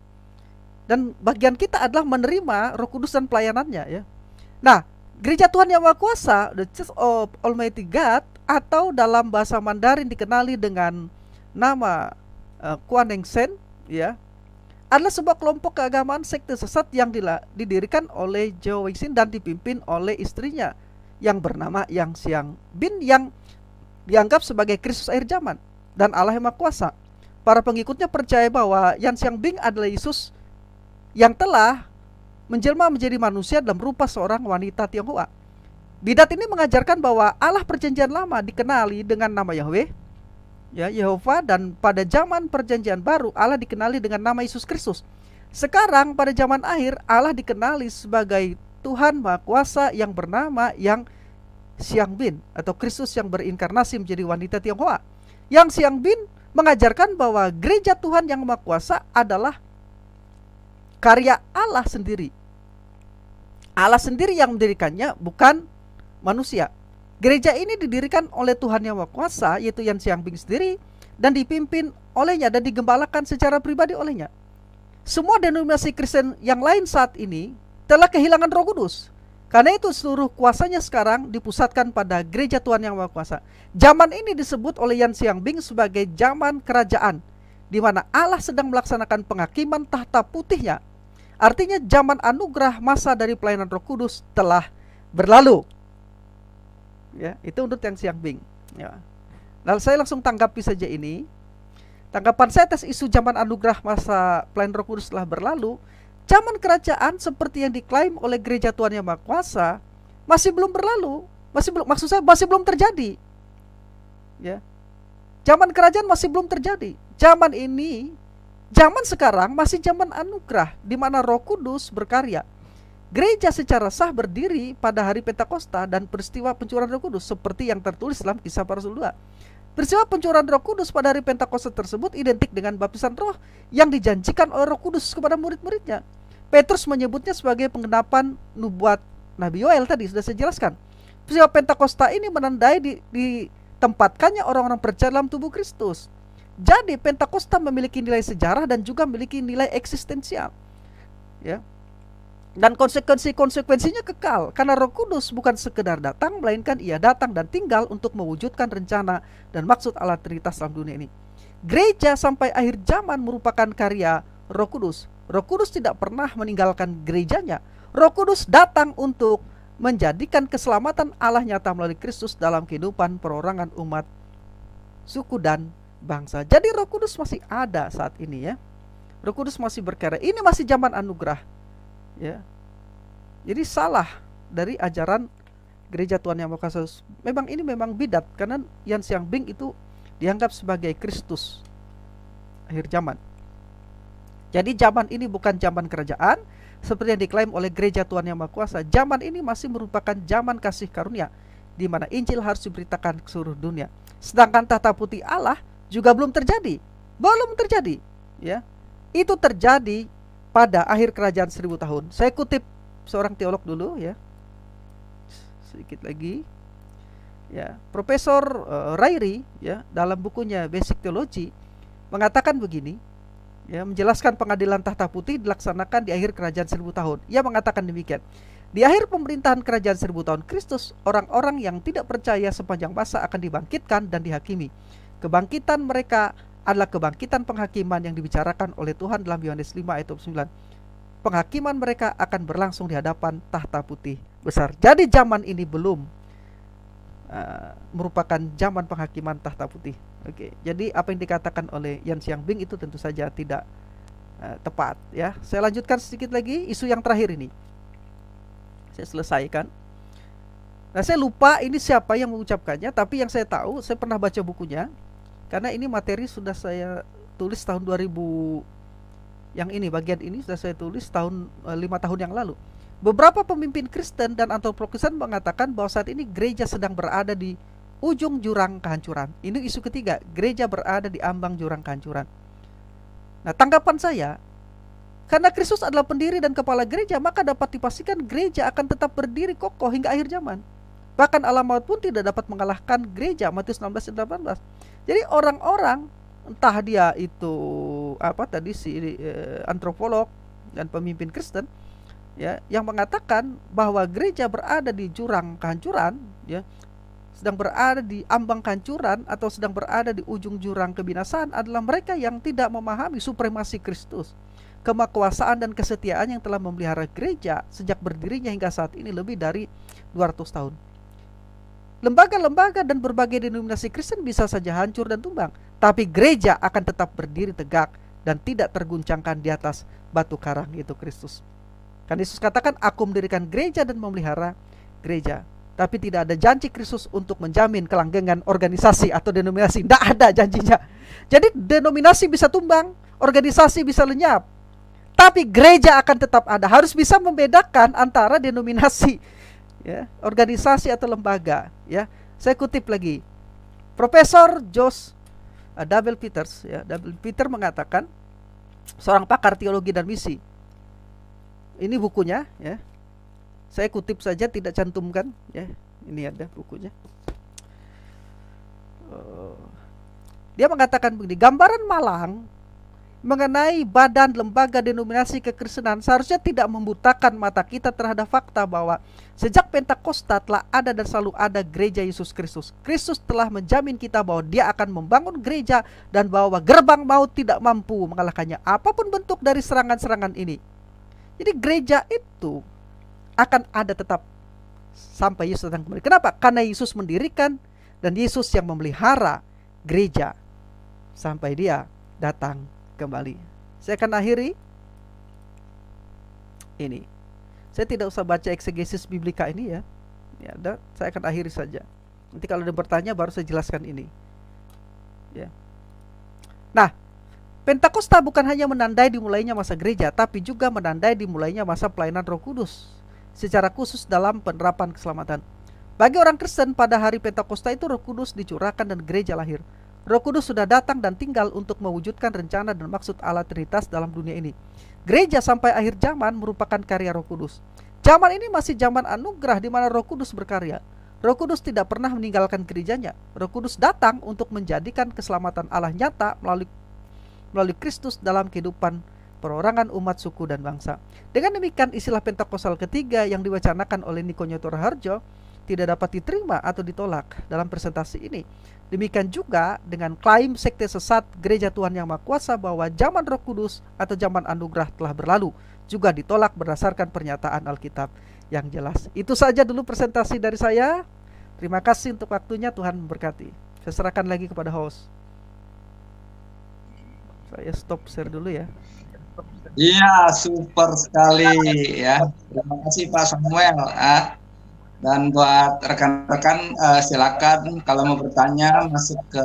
S2: Dan bagian kita adalah menerima Roh Kudus dan pelayanannya ya. Nah, Gereja Tuhan Yang Maha Kuasa, The Church of Almighty God, atau dalam bahasa Mandarin dikenali dengan nama Kuan Eng Sen ya, adalah sebuah kelompok keagamaan sekte sesat yang didirikan oleh Zhao Weixin dan dipimpin oleh istrinya yang bernama Yang Xiang Bin, yang dianggap sebagai Kristus akhir zaman dan Allah yang Maha Kuasa. Para pengikutnya percaya bahwa Yang Xiang Bin adalah Yesus yang telah menjelma menjadi manusia dalam rupa seorang wanita Tionghoa. Bidat ini mengajarkan bahwa Allah perjanjian lama dikenali dengan nama Yahweh, ya, Yehova, dan pada zaman perjanjian baru Allah dikenali dengan nama Yesus Kristus. Sekarang pada zaman akhir Allah dikenali sebagai Tuhan Maha Kuasa yang bernama Yang Xiang Bin atau Kristus yang berinkarnasi menjadi wanita Tionghoa. Yang Xiang Bin mengajarkan bahwa Gereja Tuhan Yang Maha Kuasa adalah karya Allah sendiri. Allah sendiri yang mendirikannya, bukan manusia. Gereja ini didirikan oleh Tuhan Yang Maha Kuasa, yaitu Yang Xiang Bin sendiri, dan dipimpin olehnya dan digembalakan secara pribadi olehnya. Semua denominasi Kristen yang lain saat ini telah kehilangan Roh Kudus. Karena itu seluruh kuasanya sekarang dipusatkan pada Gereja Tuhan Yang Maha Kuasa. Zaman ini disebut oleh Yan Xiang Bin sebagai zaman kerajaan, di mana Allah sedang melaksanakan penghakiman tahta putihnya. Artinya zaman anugerah masa dari pelayanan Roh Kudus telah berlalu. Ya, itu untuk Yang Xiang Bin. Ya. Lalu saya langsung tanggapi saja ini. Tanggapan saya atas isu zaman anugerah masa pelayanan Roh Kudus telah berlalu. Zaman kerajaan seperti yang diklaim oleh Gereja Tuhan Yang Maha Kuasa masih belum berlalu, masih belum terjadi. Ya. Zaman kerajaan masih belum terjadi. Zaman ini, zaman sekarang masih zaman anugerah di mana Roh Kudus berkarya. Gereja secara sah berdiri pada hari Pentakosta dan peristiwa pencurahan Roh Kudus seperti yang tertulis dalam Kisah Para Rasul 2. Peristiwa pencurahan Roh Kudus pada hari Pentakosta tersebut identik dengan baptisan Roh yang dijanjikan oleh Roh Kudus kepada murid-muridnya. Petrus menyebutnya sebagai penggenapan nubuat Nabi Yoel, tadi sudah saya jelaskan. Peristiwa Pentakosta ini menandai ditempatkannya orang-orang percaya dalam tubuh Kristus. Jadi Pentakosta memiliki nilai sejarah dan juga memiliki nilai eksistensial. Ya. Dan konsekuensinya kekal, karena Roh Kudus bukan sekedar datang, melainkan Ia datang dan tinggal untuk mewujudkan rencana dan maksud Allah Trinitas dalam dunia ini. Gereja sampai akhir zaman merupakan karya Roh Kudus. Roh Kudus tidak pernah meninggalkan gerejanya. Roh Kudus datang untuk menjadikan keselamatan Allah nyata melalui Kristus dalam kehidupan perorangan umat, suku dan bangsa. Jadi Roh Kudus masih ada saat ini ya. Roh Kudus masih berkarya. Ini masih zaman anugerah ya. Jadi salah dari ajaran Gereja Tuhan Yang Maha Kuasa. Memang ini memang bidat, karena Yan Xiangbing itu dianggap sebagai Kristus akhir zaman. Jadi zaman ini bukan zaman kerajaan seperti yang diklaim oleh Gereja Tuhan Yang Maha Kuasa. Zaman ini masih merupakan zaman kasih karunia, di mana Injil harus diberitakan ke seluruh dunia. Sedangkan tahta putih Allah juga belum terjadi. Belum terjadi ya. Itu terjadi pada akhir kerajaan 1000 tahun. Saya kutip seorang teolog dulu ya. Sedikit lagi. Ya, Profesor Ryrie ya, dalam bukunya Basic Theology mengatakan begini, ya, menjelaskan pengadilan tahta putih dilaksanakan di akhir kerajaan 1000 tahun. Ia mengatakan demikian. Di akhir pemerintahan kerajaan 1000 tahun Kristus, orang-orang yang tidak percaya sepanjang masa akan dibangkitkan dan dihakimi. Kebangkitan mereka adalah kebangkitan penghakiman yang dibicarakan oleh Tuhan dalam Yohanes 5 ayat 29. Penghakiman mereka akan berlangsung di hadapan tahta putih besar. Jadi zaman ini belum merupakan zaman penghakiman tahta putih. Oke, jadi apa yang dikatakan oleh Yan Xiangbing itu tentu saja tidak tepat ya. Saya lanjutkan sedikit lagi isu yang terakhir ini. Saya selesaikan. Nah, saya lupa ini siapa yang mengucapkannya, tapi yang saya tahu, saya pernah baca bukunya. Karena ini materi sudah saya tulis tahun 2000. Yang ini, bagian ini sudah saya tulis tahun 5 tahun yang lalu. Beberapa pemimpin Kristen dan antropologisan mengatakan bahwa saat ini gereja sedang berada di ujung jurang kehancuran. Ini isu ketiga, gereja berada di ambang jurang kehancuran. Nah, tanggapan saya, karena Kristus adalah pendiri dan kepala gereja, maka dapat dipastikan gereja akan tetap berdiri kokoh hingga akhir zaman. Bahkan alam maut pun tidak dapat mengalahkan gereja, Matius 16:18. Jadi orang-orang, entah dia itu apa tadi si antropolog dan pemimpin Kristen ya, yang mengatakan bahwa gereja berada di jurang kehancuran ya, sedang berada di ambang kehancuran atau sedang berada di ujung jurang kebinasaan, adalah mereka yang tidak memahami supremasi Kristus, kemakuasaan dan kesetiaan yang telah memelihara gereja sejak berdirinya hingga saat ini lebih dari 200 tahun. Lembaga-lembaga dan berbagai denominasi Kristen bisa saja hancur dan tumbang, tapi gereja akan tetap berdiri tegak dan tidak terguncangkan di atas batu karang, yaitu Kristus. Kan Yesus katakan, aku mendirikan gereja dan memelihara gereja. Tapi tidak ada janji Kristus untuk menjamin kelanggengan organisasi atau denominasi. Tidak ada janjinya. Jadi denominasi bisa tumbang, organisasi bisa lenyap, tapi gereja akan tetap ada. Harus bisa membedakan antara denominasi ya, organisasi atau lembaga ya. Saya kutip lagi. Profesor Josh W. Peters ya, W. Peter mengatakan, seorang pakar teologi dan misi. Ini bukunya ya. Saya kutip saja, tidak cantumkan ya. Ini ada bukunya. Dia mengatakan begini, gambaran malang mengenai badan lembaga denominasi kekristenan seharusnya tidak membutakan mata kita terhadap fakta bahwa sejak Pentakosta telah ada dan selalu ada gereja Yesus Kristus. Kristus telah menjamin kita bahwa dia akan membangun gereja dan bahwa gerbang maut tidak mampu mengalahkannya apapun bentuk dari serangan-serangan ini. Jadi gereja itu akan ada tetap sampai Yesus datang kembali. Kenapa? Karena Yesus mendirikan dan Yesus yang memelihara gereja sampai dia datang kembali. Saya akan akhiri ini. Saya tidak usah baca eksegesis biblika ini ya. Ya, saya akan akhiri saja. Nanti kalau ada bertanya baru saya jelaskan ini. Ya. Nah, Pentakosta bukan hanya menandai dimulainya masa gereja, tapi juga menandai dimulainya masa pelayanan Roh Kudus, secara khusus dalam penerapan keselamatan. Bagi orang Kristen pada hari Pentakosta itu Roh Kudus dicurahkan dan gereja lahir. Roh Kudus sudah datang dan tinggal untuk mewujudkan rencana dan maksud Allah Trinitas dalam dunia ini. Gereja sampai akhir zaman merupakan karya Roh Kudus. Zaman ini masih zaman anugerah di mana Roh Kudus berkarya. Roh Kudus tidak pernah meninggalkan gerejanya. Roh Kudus datang untuk menjadikan keselamatan Allah nyata melalui Kristus dalam kehidupan perorangan umat, suku, dan bangsa. Dengan demikian, istilah Pentakostal ketiga yang diwacanakan oleh Nico Nyoto Raharjo tidak dapat diterima atau ditolak dalam presentasi ini. Demikian juga dengan klaim sekte sesat Gereja Tuhan Yang Maha Kuasa bahwa zaman Roh Kudus atau zaman anugerah telah berlalu, juga ditolak berdasarkan pernyataan Alkitab yang jelas. Itu saja dulu presentasi dari saya. Terima kasih untuk waktunya, Tuhan memberkati. Saya serahkan lagi kepada host. Saya stop share dulu ya.
S1: Iya, super sekali ya. Terima kasih Pak Samuel. Dan buat rekan-rekan silakan kalau mau bertanya masuk ke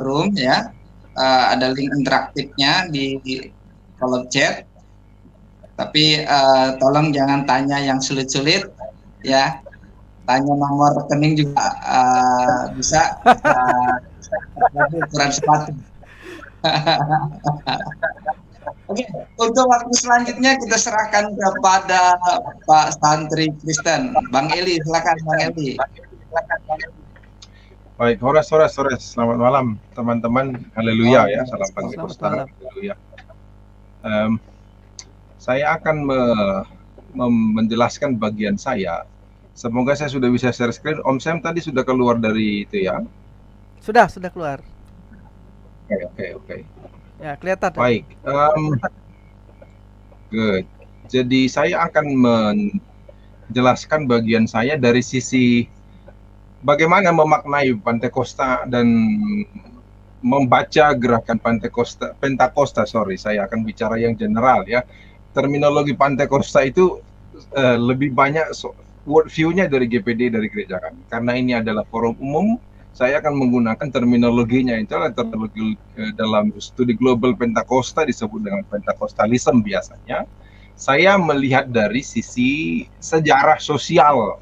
S1: room ya. Ada link interaktifnya di kolom chat. Tapi tolong jangan tanya yang sulit-sulit ya. Tanya nomor rekening juga bisa ukuran sepatu. Oke, untuk waktu selanjutnya kita serahkan kepada Pak Santri Kristen. Bang Eli, silakan Bang Eli.
S3: Baik, Horas. Selamat malam teman-teman. Haleluya ya, salam Pantekosta. Haleluya. Saya akan menjelaskan bagian saya. Semoga saya sudah bisa share screen. Om Sam tadi sudah keluar dari itu ya?
S2: Sudah keluar.
S3: Oke.
S2: Ya, kelihatan.
S3: Baik. Good. Jadi saya akan menjelaskan bagian saya dari sisi bagaimana memaknai Pantekosta dan membaca gerakan Pentakosta. Saya akan bicara yang general ya. Terminologi Pantekosta itu lebih banyak word view-nya dari GPD, dari gereja kami. Karena ini adalah forum umum, saya akan menggunakan terminologinya. Itu adalah terminologi dalam studi global Pentakosta disebut dengan Pentakostalism biasanya. Saya melihat dari sisi sejarah sosial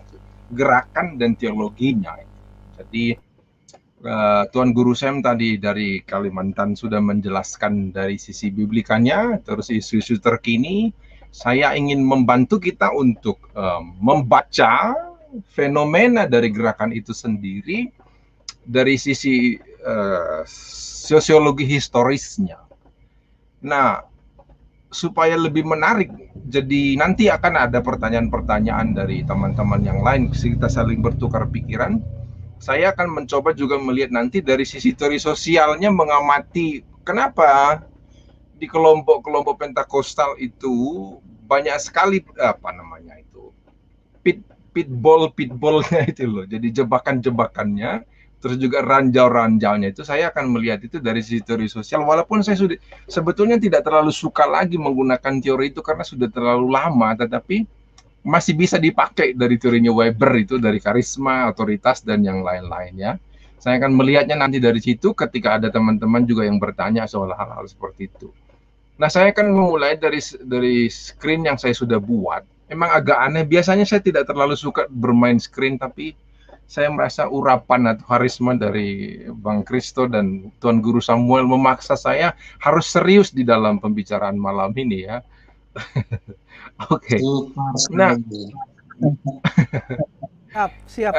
S3: gerakan dan teologinya. Jadi Tuan Guru Sam tadi dari Kalimantan sudah menjelaskan dari sisi biblikanya, terus isu-isu terkini. Saya ingin membantu kita untuk membaca fenomena dari gerakan itu sendiri dari sisi sosiologi historisnya. Nah, supaya lebih menarik, jadi nanti akan ada pertanyaan-pertanyaan dari teman-teman yang lain, kita saling bertukar pikiran. Saya akan mencoba juga melihat nanti dari sisi teori sosialnya, mengamati kenapa di kelompok-kelompok Pentakostal itu banyak sekali pitbull-pitbullnya itu loh. Jadi jebakan-jebakannya, terus juga ranjau-ranjaunya itu saya akan melihat itu dari sisi teori sosial. Walaupun saya sudah sebetulnya tidak terlalu suka lagi menggunakan teori itu karena sudah terlalu lama, tetapi masih bisa dipakai dari teorinya Weber itu, dari karisma, otoritas dan yang lain-lainnya. Saya akan melihatnya nanti dari situ ketika ada teman-teman juga yang bertanya soal hal-hal seperti itu. Nah, saya akan memulai dari screen yang saya sudah buat. Memang agak aneh, biasanya saya tidak terlalu suka bermain screen, tapi saya merasa urapan atau harisma dari Bang Kristo dan Tuan Guru Samuel memaksa saya harus serius di dalam pembicaraan malam ini ya. Oke. Nah,
S2: siap.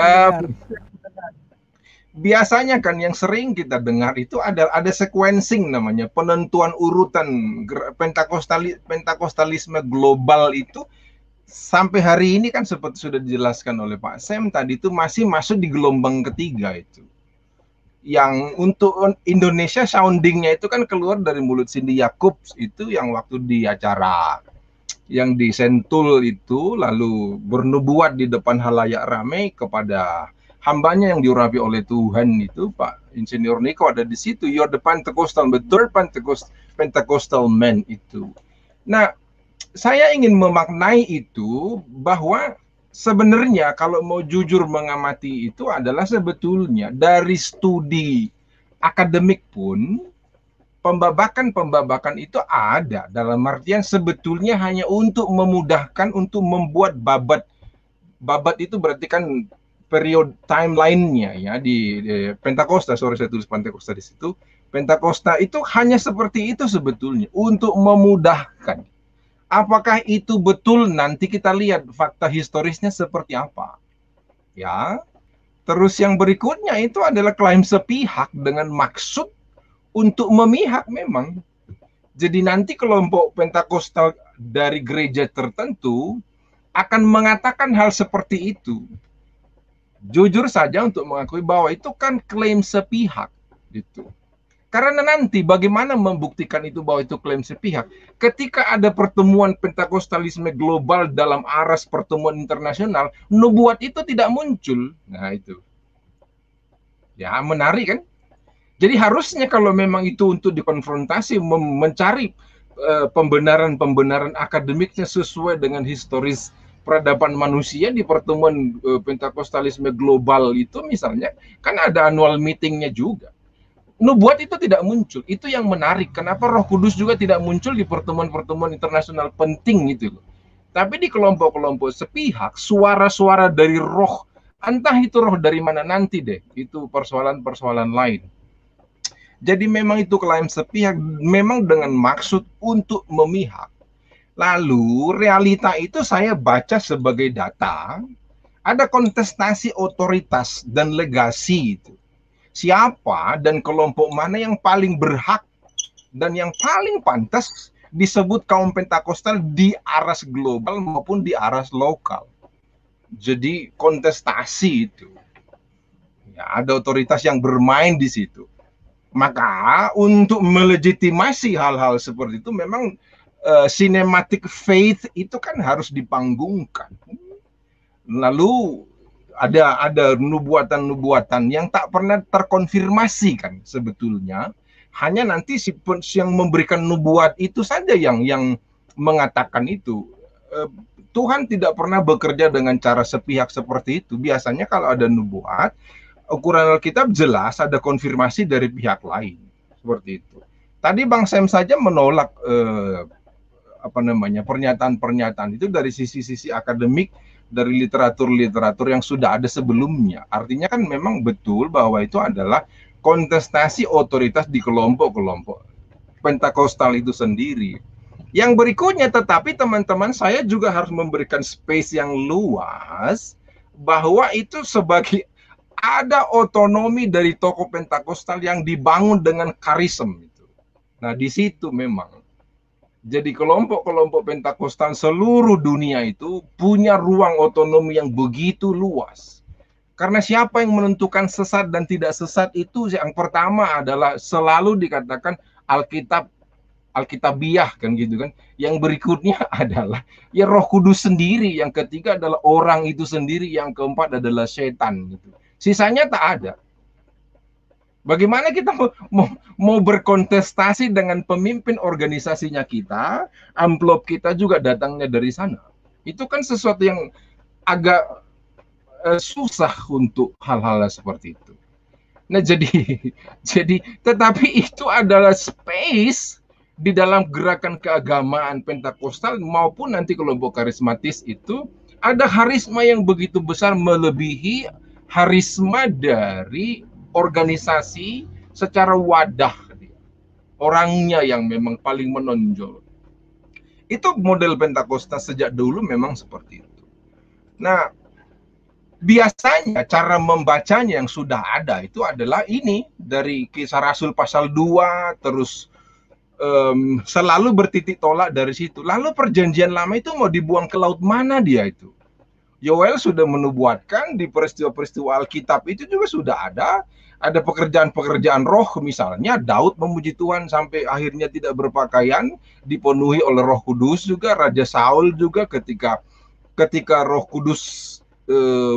S3: Biasanya kan yang sering kita dengar itu ada sequencing namanya, penentuan urutan Pentakostalisme global itu. Sampai hari ini kan seperti sudah dijelaskan oleh Pak Sam tadi itu masih masuk di gelombang ketiga itu. Yang untuk Indonesia soundingnya itu kan keluar dari mulut Cindy Jacobs itu yang waktu di acara yang di Sentul itu lalu bernubuat di depan halayak ramai kepada hambanya yang diurapi oleh Tuhan itu Pak Insinyur Niko ada di situ. You're the Pentecostal, the third Pentecostal man itu. Nah, saya ingin memaknai itu bahwa sebenarnya kalau mau jujur mengamati itu adalah sebetulnya dari studi akademik pun pembabakan itu ada dalam artian sebetulnya hanya untuk memudahkan untuk membuat babat. Babat itu berarti kan period timeline-nya ya di Pentakosta, saya tulis Pentakosta di situ. Pentakosta itu hanya seperti itu sebetulnya untuk memudahkan. Apakah itu betul? Nanti kita lihat fakta historisnya seperti apa. Ya. Terus yang berikutnya itu adalah klaim sepihak dengan maksud untuk memihak memang. Jadi nanti kelompok Pentakostal dari gereja tertentu akan mengatakan hal seperti itu. Jujur saja untuk mengakui bahwa itu kan klaim sepihak gitu. Karena nanti bagaimana membuktikan itu bahwa itu klaim sepihak? Ketika ada pertemuan Pentakostalisme global dalam aras pertemuan internasional, nubuat itu tidak muncul. Nah itu. Ya menarik kan? Jadi harusnya kalau memang itu untuk dikonfrontasi, mencari pembenaran-pembenaran akademiknya sesuai dengan historis peradaban manusia di pertemuan Pentakostalisme global itu misalnya, kan ada annual meetingnya juga. Nubuat itu tidak muncul. Itu yang menarik. Kenapa Roh Kudus juga tidak muncul di pertemuan-pertemuan internasional penting itu loh. Tapi di kelompok-kelompok sepihak, suara-suara dari roh, entah itu roh dari mana nanti deh, itu persoalan-persoalan lain. Jadi memang itu klaim sepihak, memang dengan maksud untuk memihak. Lalu realita itu saya baca sebagai data, ada kontestasi otoritas dan legasi itu. Siapa dan kelompok mana yang paling berhak dan yang paling pantas disebut kaum Pentakostal di aras global maupun di aras lokal. Jadi kontestasi itu. Ya, ada otoritas yang bermain di situ. Maka untuk melegitimasi hal-hal seperti itu memang cinematic faith itu kan harus dipanggungkan. Lalu ada nubuatan-nubuatan yang tak pernah terkonfirmasi kan sebetulnya, hanya nanti si yang memberikan nubuat itu saja yang mengatakan itu. Tuhan tidak pernah bekerja dengan cara sepihak seperti itu. Biasanya kalau ada nubuat, ukuran Alkitab jelas ada konfirmasi dari pihak lain seperti itu. Tadi Bang Sam saja menolak pernyataan-pernyataan itu dari sisi-sisi akademik, dari literatur-literatur yang sudah ada sebelumnya. Artinya kan memang betul bahwa itu adalah kontestasi otoritas di kelompok-kelompok Pentakostal itu sendiri. Yang berikutnya, tetapi teman-teman, saya juga harus memberikan space yang luas bahwa itu sebagai ada otonomi dari tokoh Pentakostal yang dibangun dengan karisma itu. Nah, di situ memang jadi kelompok-kelompok Pentakostal seluruh dunia itu punya ruang otonomi yang begitu luas. Karena siapa yang menentukan sesat dan tidak sesat itu yang pertama adalah selalu dikatakan Alkitabiah kan gitu kan. Yang berikutnya adalah ya Roh Kudus sendiri, yang ketiga adalah orang itu sendiri, yang keempat adalah setan gitu. Sisanya tak ada. Bagaimana kita mau berkontestasi dengan pemimpin organisasinya kita, amplop kita juga datangnya dari sana. Itu kan sesuatu yang agak susah untuk hal-hal seperti itu. Nah, jadi tetapi itu adalah space di dalam gerakan keagamaan Pentakostal maupun nanti kelompok karismatis itu ada harisma yang begitu besar melebihi harisma dari organisasi secara wadah, orangnya yang memang paling menonjol. Itu model Pentakosta sejak dulu memang seperti itu. Nah, biasanya cara membacanya yang sudah ada itu adalah ini dari Kisah Rasul pasal 2, terus selalu bertitik tolak dari situ. Lalu perjanjian lama itu mau dibuang ke laut mana dia itu? Yoel sudah menubuatkan di peristiwa-peristiwa Alkitab itu juga sudah ada pekerjaan-pekerjaan roh, misalnya Daud memuji Tuhan sampai akhirnya tidak berpakaian, dipenuhi oleh Roh Kudus juga. Raja Saul juga ketika Roh Kudus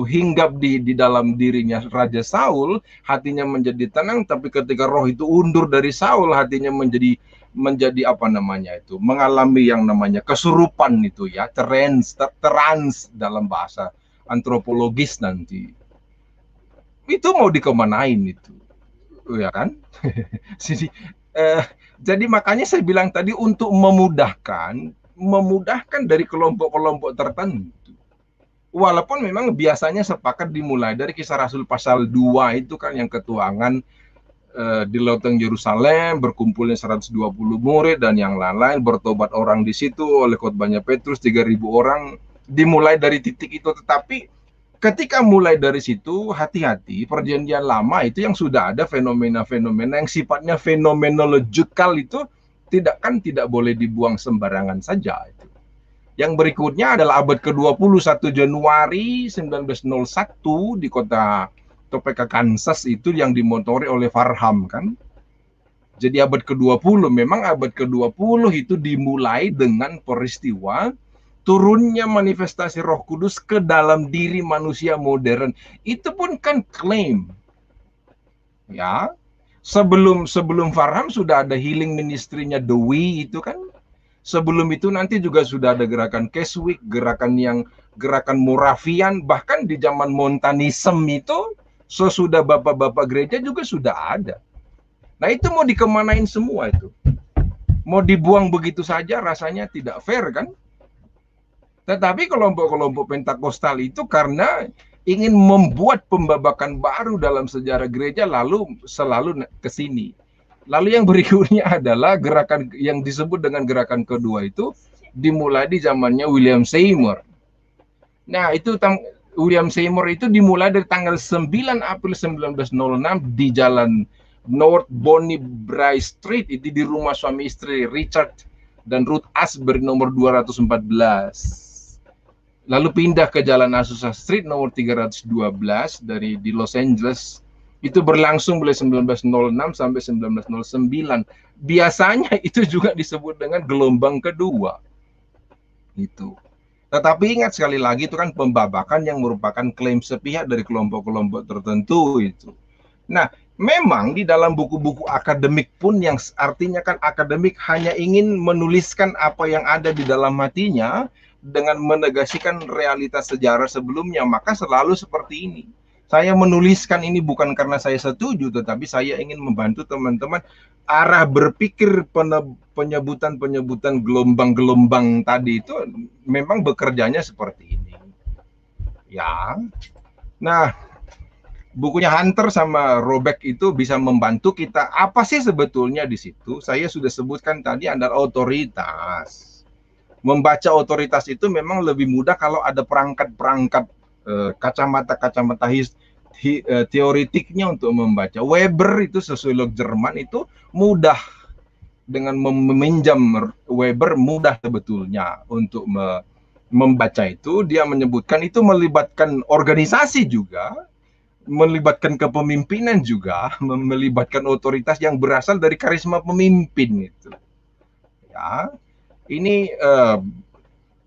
S3: hinggap di dalam dirinya Raja Saul, hatinya menjadi tenang, tapi ketika roh itu undur dari Saul, hatinya menjadi mengalami yang namanya kesurupan itu ya, trans dalam bahasa antropologis nanti. Itu mau dikemanain itu, ya kan? Jadi makanya saya bilang tadi untuk memudahkan dari kelompok-kelompok tertentu. Walaupun memang biasanya sepakat dimulai dari Kisah Rasul pasal 2 itu kan yang ketuangan di Loteng Yerusalem, berkumpulnya 120 murid dan yang lain-lain, bertobat orang di situ oleh khotbahnya Petrus 3.000 orang, dimulai dari titik itu. Tetapi ketika mulai dari situ, hati-hati, perjanjian lama itu yang sudah ada fenomena-fenomena yang sifatnya fenomenologikal itu tidak boleh dibuang sembarangan saja itu. Yang berikutnya adalah abad ke-20, 1 Januari 1901 di kota Topeka, Kansas itu yang dimotori oleh Farham kan. Jadi abad ke-20, memang abad ke-20 itu dimulai dengan peristiwa turunnya manifestasi Roh Kudus ke dalam diri manusia modern. Itu pun kan klaim. Ya. Sebelum Farham sudah ada healing ministry-nya Dewi itu kan. Sebelum itu nanti juga sudah ada gerakan Keswick, gerakan Moravian, bahkan di zaman Montanism itu sesudah bapak-bapak gereja juga sudah ada. Nah itu mau dikemanain semua itu? Mau dibuang begitu saja rasanya tidak fair kan? Tetapi kelompok-kelompok Pentakostal itu karena ingin membuat pembabakan baru dalam sejarah gereja lalu selalu ke sini. Lalu yang berikutnya adalah gerakan yang disebut dengan gerakan kedua itu dimulai di zamannya William Seymour. Nah, itu William Seymour itu dimulai dari tanggal 9 April 1906 di jalan North Bonnie Brae Street, itu di rumah suami istri Richard dan Ruth Asbury nomor 214. Lalu pindah ke jalan Azusa Street nomor 312 di Los Angeles. Itu berlangsung mulai 1906 sampai 1909. Biasanya itu juga disebut dengan gelombang kedua. Itu. Tetapi ingat sekali lagi itu kan pembabakan yang merupakan klaim sepihak dari kelompok-kelompok tertentu itu. Nah, memang di dalam buku-buku akademik pun yang artinya kan akademik hanya ingin menuliskan apa yang ada di dalam hatinya dengan menegasikan realitas sejarah sebelumnya, maka selalu seperti ini. Saya menuliskan ini bukan karena saya setuju, tetapi saya ingin membantu teman-teman arah berpikir penyebutan-penyebutan gelombang-gelombang tadi itu memang bekerjanya seperti ini. Ya. Nah, bukunya Hunter sama Robeck itu bisa membantu kita. Apa sih sebetulnya di situ? Saya sudah sebutkan tadi adalah otoritas. Membaca otoritas itu memang lebih mudah kalau ada perangkat-perangkat kacamata-kacamata teoritiknya untuk membaca. Weber itu sosiolog Jerman itu mudah, dengan meminjam Weber mudah sebetulnya untuk membaca itu. Dia menyebutkan itu melibatkan organisasi juga, melibatkan kepemimpinan juga, melibatkan otoritas yang berasal dari karisma pemimpin itu. Ya, ini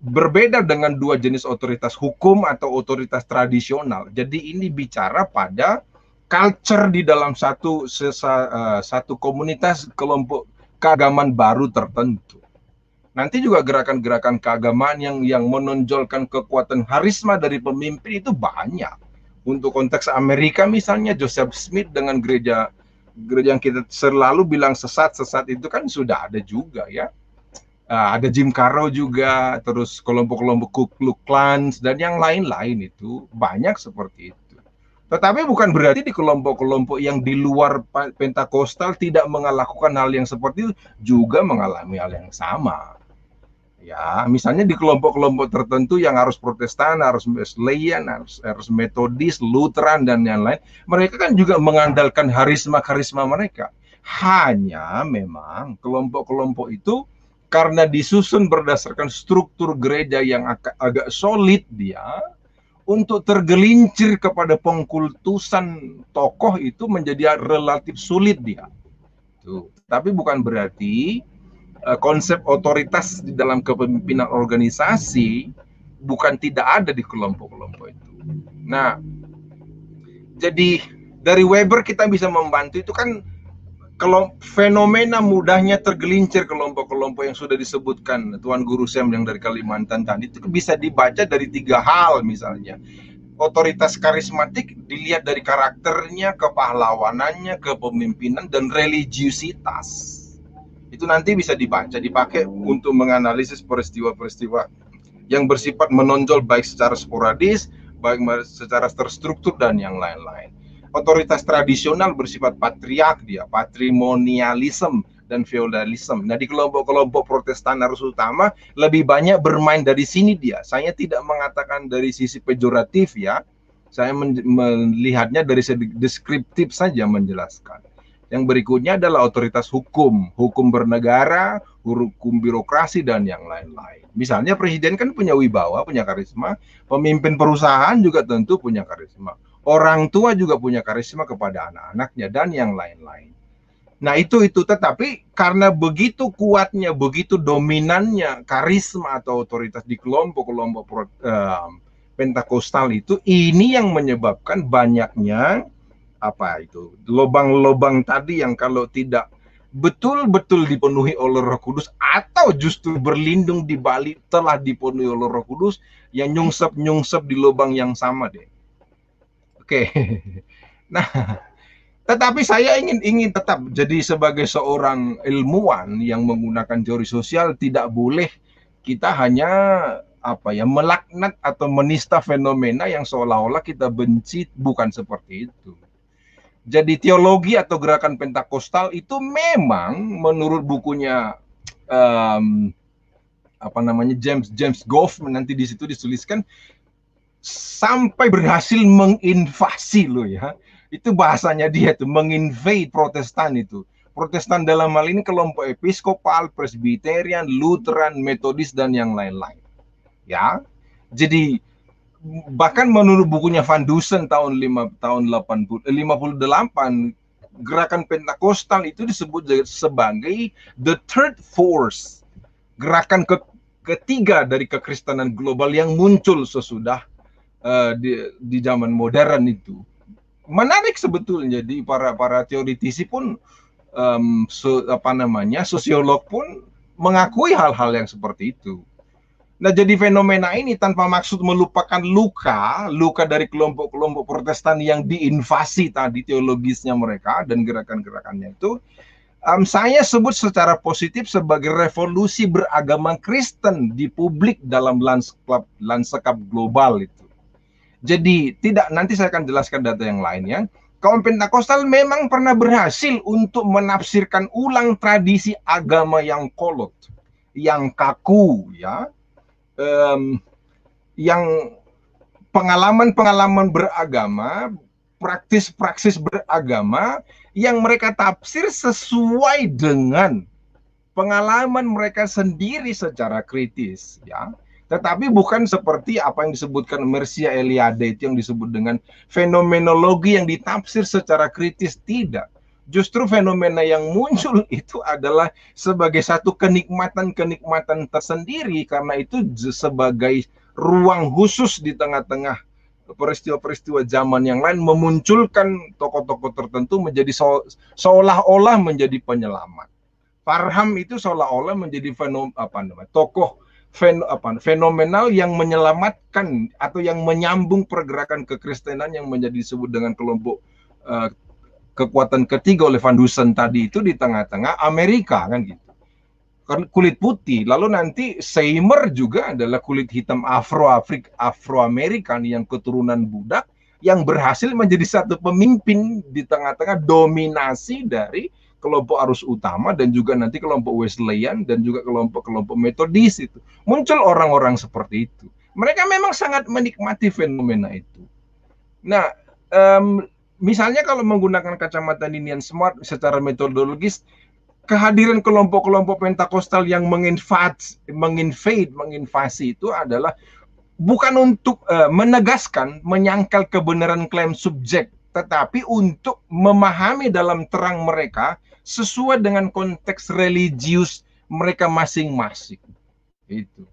S3: berbeda dengan dua jenis otoritas hukum atau otoritas tradisional. Jadi ini bicara pada culture di dalam satu komunitas kelompok keagamaan baru tertentu. Nanti juga gerakan-gerakan keagamaan yang menonjolkan kekuatan karisma dari pemimpin itu banyak. Untuk konteks Amerika misalnya Joseph Smith dengan gereja yang kita selalu bilang sesat-sesat itu kan sudah ada juga ya. Ada Jim Carroll juga, terus kelompok-kelompok Ku Klux Klan dan yang lain-lain itu banyak seperti itu. Tetapi bukan berarti di kelompok-kelompok yang di luar Pentakostal tidak melakukan hal yang seperti itu, juga mengalami hal yang sama. Ya, misalnya di kelompok-kelompok tertentu yang harus Protestan, harus Wesleyan, harus Metodis, Lutheran dan yang lain, mereka kan juga mengandalkan karisma mereka. Hanya memang kelompok-kelompok itu karena disusun berdasarkan struktur gereja yang agak solid dia, untuk tergelincir kepada pengkultusan tokoh itu menjadi relatif sulit dia. Tuh. Tapi bukan berarti konsep otoritas di dalam kepemimpinan organisasi bukan tidak ada di kelompok-kelompok itu. Nah, jadi dari Weber kita bisa membantu itu kan kalau fenomena mudahnya tergelincir kelompok-kelompok yang sudah disebutkan Tuan Guru Sam yang dari Kalimantan tadi itu bisa dibaca dari 3 hal misalnya. Otoritas karismatik dilihat dari karakternya, kepahlawanannya, kepemimpinan, dan religiusitas. Itu nanti bisa dipakai untuk menganalisis peristiwa-peristiwa yang bersifat menonjol baik secara sporadis, baik secara terstruktur, dan yang lain-lain. Otoritas tradisional bersifat patriark dia, patrimonialisme dan feudalisme. Nah di kelompok-kelompok Protestan arus utama lebih banyak bermain dari sini dia. Saya tidak mengatakan dari sisi pejoratif ya. Saya melihatnya dari segi deskriptif saja menjelaskan. Yang berikutnya adalah otoritas hukum, hukum bernegara, hukum birokrasi, dan yang lain-lain. Misalnya presiden kan punya wibawa, punya karisma, pemimpin perusahaan juga tentu punya karisma. Orang tua juga punya karisma kepada anak-anaknya, dan yang lain-lain. Nah itu, tetapi karena begitu kuatnya, begitu dominannya karisma atau otoritas di kelompok-kelompok Pentakostal itu, ini yang menyebabkan banyaknya lobang-lobang tadi yang kalau tidak betul-betul dipenuhi oleh Roh Kudus atau justru berlindung di balik telah dipenuhi oleh Roh Kudus, yang nyungsep di lubang yang sama deh. Oke. Nah, tetapi saya ingin tetap jadi sebagai seorang ilmuwan yang menggunakan teori sosial, tidak boleh kita hanya melaknat atau menista fenomena yang seolah-olah kita benci. Bukan seperti itu. Jadi teologi atau gerakan Pentakostal itu memang menurut bukunya James Goff, nanti di situ dituliskan sampai berhasil menginvasi loh ya. Itu bahasanya dia tuh, menginvade Protestan itu. Protestan dalam hal ini kelompok Episkopal, Presbyterian, Lutheran, Metodis, dan yang lain-lain. Ya, jadi bahkan menurut bukunya Van Dusen tahun 58, gerakan Pentakostal itu disebut sebagai the third force, gerakan ketiga dari kekristenan global yang muncul sesudah di zaman modern itu. Menarik sebetulnya, di para teoritisi pun sosiolog pun mengakui hal-hal yang seperti itu. Nah, jadi fenomena ini tanpa maksud melupakan luka dari kelompok-kelompok Protestan yang diinvasi tadi teologisnya mereka dan gerakan-gerakannya itu, saya sebut secara positif sebagai revolusi beragama Kristen di publik dalam lanskap global itu. Jadi nanti saya akan jelaskan data yang lainnya. Kaum Pentakostal memang pernah berhasil untuk menafsirkan ulang tradisi agama yang kolot, yang kaku, ya. Yang pengalaman-pengalaman beragama, praktis-praksis beragama yang mereka tafsir sesuai dengan pengalaman mereka sendiri secara kritis, ya. Tetapi bukan seperti apa yang disebutkan Mircea Eliade itu, yang disebut dengan fenomenologi yang ditafsir secara kritis. Tidak. Justru fenomena yang muncul itu adalah sebagai satu kenikmatan tersendiri, karena itu sebagai ruang khusus di tengah-tengah peristiwa-peristiwa zaman yang lain, memunculkan tokoh-tokoh tertentu menjadi seolah-olah menjadi penyelamat. Parham itu seolah-olah menjadi tokoh fenomenal yang menyelamatkan atau yang menyambung pergerakan kekristenan yang menjadi disebut dengan kelompok kekuatan ketiga oleh Van Dusen tadi itu di tengah-tengah Amerika, kan gitu. Kulit putih, lalu nanti Seymour juga adalah kulit hitam Afro-Amerikan yang keturunan budak yang berhasil menjadi satu pemimpin di tengah-tengah dominasi dari kelompok arus utama dan juga nanti kelompok Wesleyan dan juga kelompok-kelompok Metodis itu. Muncul orang-orang seperti itu. Mereka memang sangat menikmati fenomena itu. Nah, misalnya kalau menggunakan kacamata Ninian Smart secara metodologis, kehadiran kelompok-kelompok Pentakostal yang menginvasi itu adalah bukan untuk menegaskan, menyangkal kebenaran klaim subjek, tetapi untuk memahami dalam terang mereka sesuai dengan konteks religius mereka masing-masing. Itu.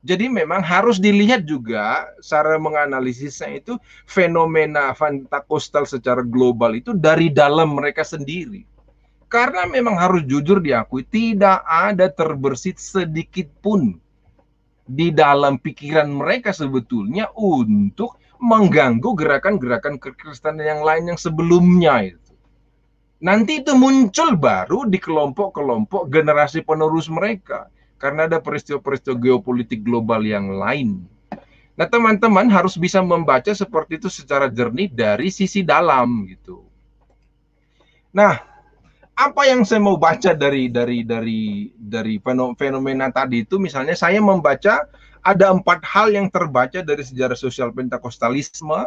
S3: Jadi memang harus dilihat juga cara menganalisisnya itu fenomena Pentakostal secara global itu dari dalam mereka sendiri. Karena memang harus jujur diakui, tidak ada terbersit sedikit pun di dalam pikiran mereka sebetulnya untuk mengganggu gerakan-gerakan kekristenan yang lain yang sebelumnya itu. Nanti itu muncul baru di kelompok-kelompok generasi penerus mereka. Karena ada peristiwa-peristiwa geopolitik global yang lain. Nah, teman-teman harus bisa membaca seperti itu secara jernih dari sisi dalam gitu. Nah, apa yang saya mau baca dari fenomena tadi itu, misalnya saya membaca ada 4 hal yang terbaca dari sejarah sosial Pentakostalisme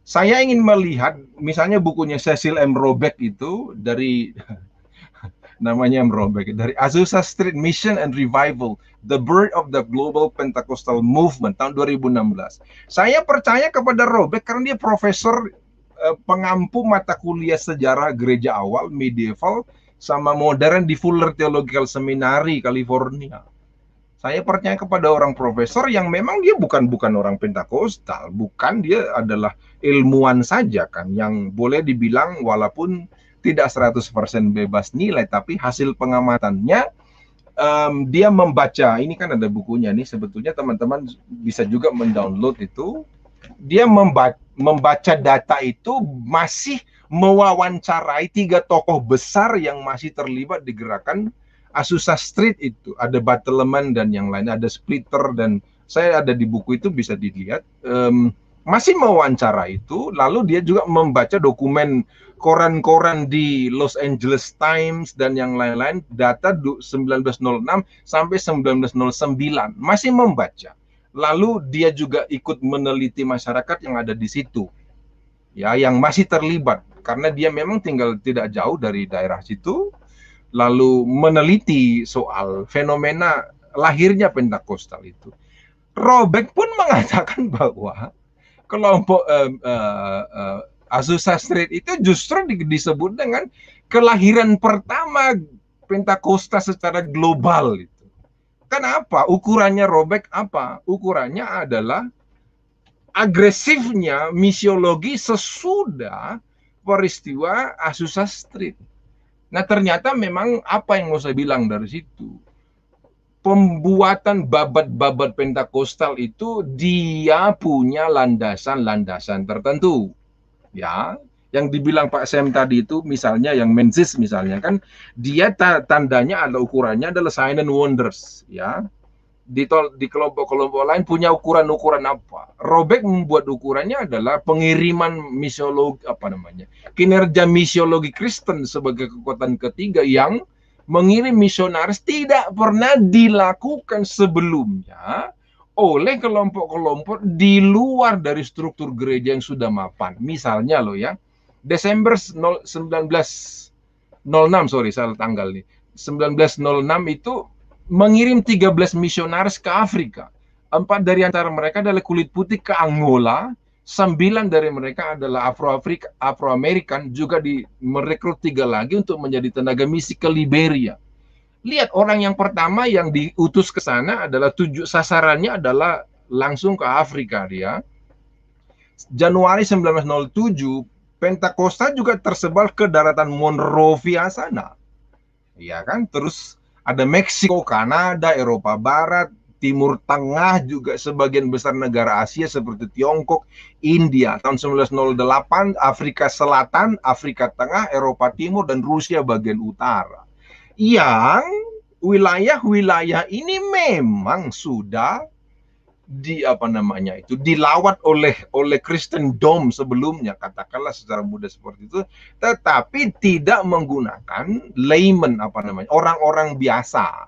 S3: Saya ingin melihat misalnya bukunya Cecil M. Robeck itu dari namanya M. Robeck dari Azusa Street Mission and Revival, The Birth of the Global Pentecostal Movement tahun 2016. Saya percaya kepada Robeck karena dia profesor pengampu mata kuliah sejarah gereja awal, medieval, sama modern di Fuller Theological Seminary, California. Saya percaya kepada orang profesor yang memang dia bukan orang Pentakosta, bukan, dia adalah ilmuwan saja kan, yang boleh dibilang walaupun tidak 100% bebas nilai, tapi hasil pengamatannya dia membaca, ini kan ada bukunya nih, sebetulnya teman-teman bisa juga mendownload itu. Dia membaca data itu, masih mewawancarai 3 tokoh besar yang masih terlibat di gerakan Azusa Street itu. Ada Bartleman dan yang lain, ada Splitter, dan saya ada di buku itu, bisa dilihat. Masih mewawancara itu, lalu dia juga membaca dokumen koran-koran di Los Angeles Times dan yang lain-lain, data 1906 sampai 1909, masih membaca. Lalu dia juga ikut meneliti masyarakat yang ada di situ, ya, yang masih terlibat, karena dia memang tinggal tidak jauh dari daerah situ, lalu meneliti soal fenomena lahirnya Pentakosta itu. Robeck pun mengatakan bahwa kelompok Azusa Street itu justru disebut dengan kelahiran pertama Pentakosta secara global itu. Kenapa? Ukurannya Robeck apa? Ukurannya adalah agresifnya misiologi sesudah peristiwa Azusa Street. Nah, ternyata memang apa yang mau saya bilang dari situ, pembuatan babat-babat Pentakostal itu dia punya landasan-landasan tertentu, ya. Yang dibilang Pak Sem tadi itu, misalnya yang Menzies misalnya kan, dia tandanya ada ukurannya adalah sign and wonders, ya. Di kelompok-kelompok lain punya ukuran-ukuran apa? Robeck membuat ukurannya adalah pengiriman misiologi, kinerja misiologi Kristen sebagai kekuatan ketiga yang mengirim misionaris tidak pernah dilakukan sebelumnya oleh kelompok-kelompok di luar dari struktur gereja yang sudah mapan. Misalnya loh ya, Desember 1906, sorry salah tanggal nih, 1906 itu mengirim 13 misionaris ke Afrika. 4 dari antara mereka adalah kulit putih ke Angola, 9 dari mereka adalah Afro-American, juga merekrut 3 lagi untuk menjadi tenaga misi ke Liberia. Lihat, orang yang pertama yang diutus ke sana adalah sasarannya adalah langsung ke Afrika dia. Januari 1907, Pentakosta juga tersebar ke daratan Monrovia sana. Ya kan? Terus ada Meksiko, Kanada, Eropa Barat, Timur Tengah, juga sebagian besar negara Asia seperti Tiongkok, India. Tahun 1908, Afrika Selatan, Afrika Tengah, Eropa Timur, dan Rusia bagian utara. Yang wilayah-wilayah ini memang sudah dilawat oleh Kristendom sebelumnya, katakanlah secara mudah seperti itu, tetapi tidak menggunakan layman, orang-orang biasa.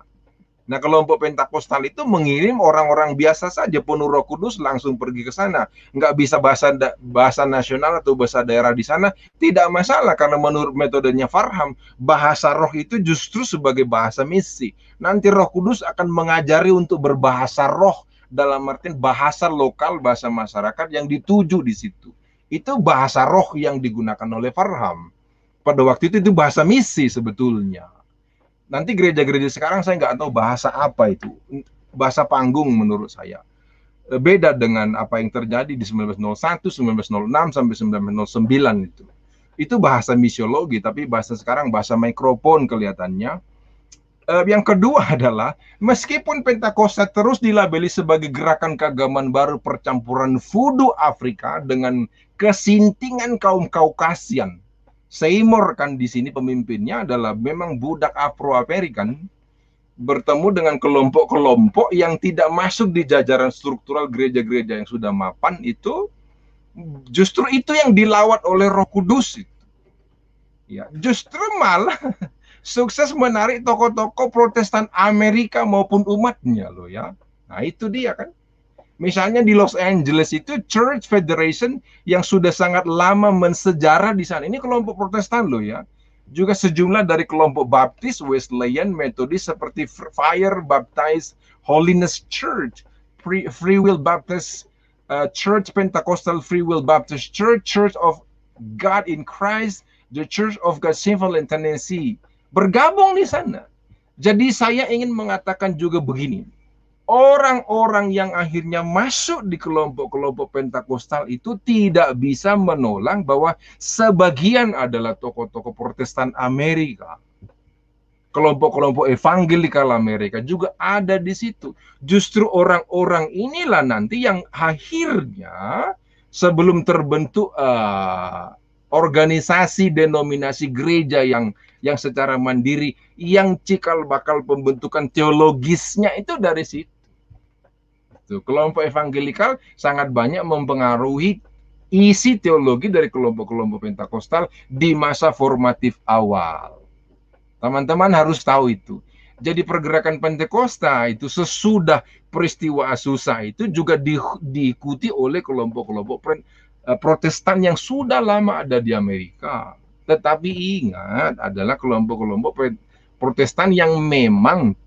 S3: Nah, kelompok Pentakostal itu mengirim orang-orang biasa saja, penuh Roh Kudus, langsung pergi ke sana. Nggak bisa bahasa nasional atau bahasa daerah di sana, tidak masalah, karena menurut metodenya Farham, bahasa roh itu justru sebagai bahasa misi. Nanti Roh Kudus akan mengajari untuk berbahasa roh, dalam artian bahasa lokal, bahasa masyarakat yang dituju di situ. Itu bahasa roh yang digunakan oleh Farham. Pada waktu itu bahasa misi sebetulnya. Nanti gereja-gereja sekarang saya nggak tahu bahasa apa itu. Bahasa panggung menurut saya. Beda dengan apa yang terjadi di 1901, 1906, sampai 1909 itu. Itu bahasa misiologi, tapi bahasa sekarang bahasa mikrofon kelihatannya. Yang kedua adalah, meskipun Pentakosta terus dilabeli sebagai gerakan keagamaan baru percampuran voodoo Afrika dengan kesintingan kaum Kaukasian. Seymour kan di sini pemimpinnya adalah memang budak Afro-American, bertemu dengan kelompok-kelompok yang tidak masuk di jajaran struktural gereja-gereja yang sudah mapan itu, justru itu yang dilawat oleh Roh Kudus itu. Ya, justru malah sukses menarik tokoh-tokoh Protestan Amerika maupun umatnya loh ya. Nah, itu dia kan. Misalnya di Los Angeles itu Church Federation yang sudah sangat lama mensejarah di sana. Ini kelompok Protestan loh ya. Juga sejumlah dari kelompok Baptis, Wesleyan, Methodist seperti Fire Baptist Holiness Church, Free Will Baptist Church, Pentecostal Free Will Baptist Church, Church of God in Christ, the Church of God Civil in Tennessee. Bergabung di sana. Jadi saya ingin mengatakan juga begini. Orang-orang yang akhirnya masuk di kelompok-kelompok Pentakosta itu tidak bisa menolak bahwa sebagian adalah tokoh-tokoh Protestan Amerika. Kelompok-kelompok evangelikal Amerika juga ada di situ. Justru orang-orang inilah nanti yang akhirnya sebelum terbentuk organisasi denominasi gereja yang secara mandiri, yang cikal bakal pembentukan teologisnya itu dari situ. Kelompok evangelikal sangat banyak mempengaruhi isi teologi dari kelompok-kelompok Pentakostal di masa formatif awal. Teman-teman harus tahu itu. Jadi pergerakan Pentakosta itu sesudah peristiwa Azusa itu juga diikuti oleh kelompok-kelompok Protestan yang sudah lama ada di Amerika. Tetapi ingat, adalah kelompok-kelompok Protestan yang memang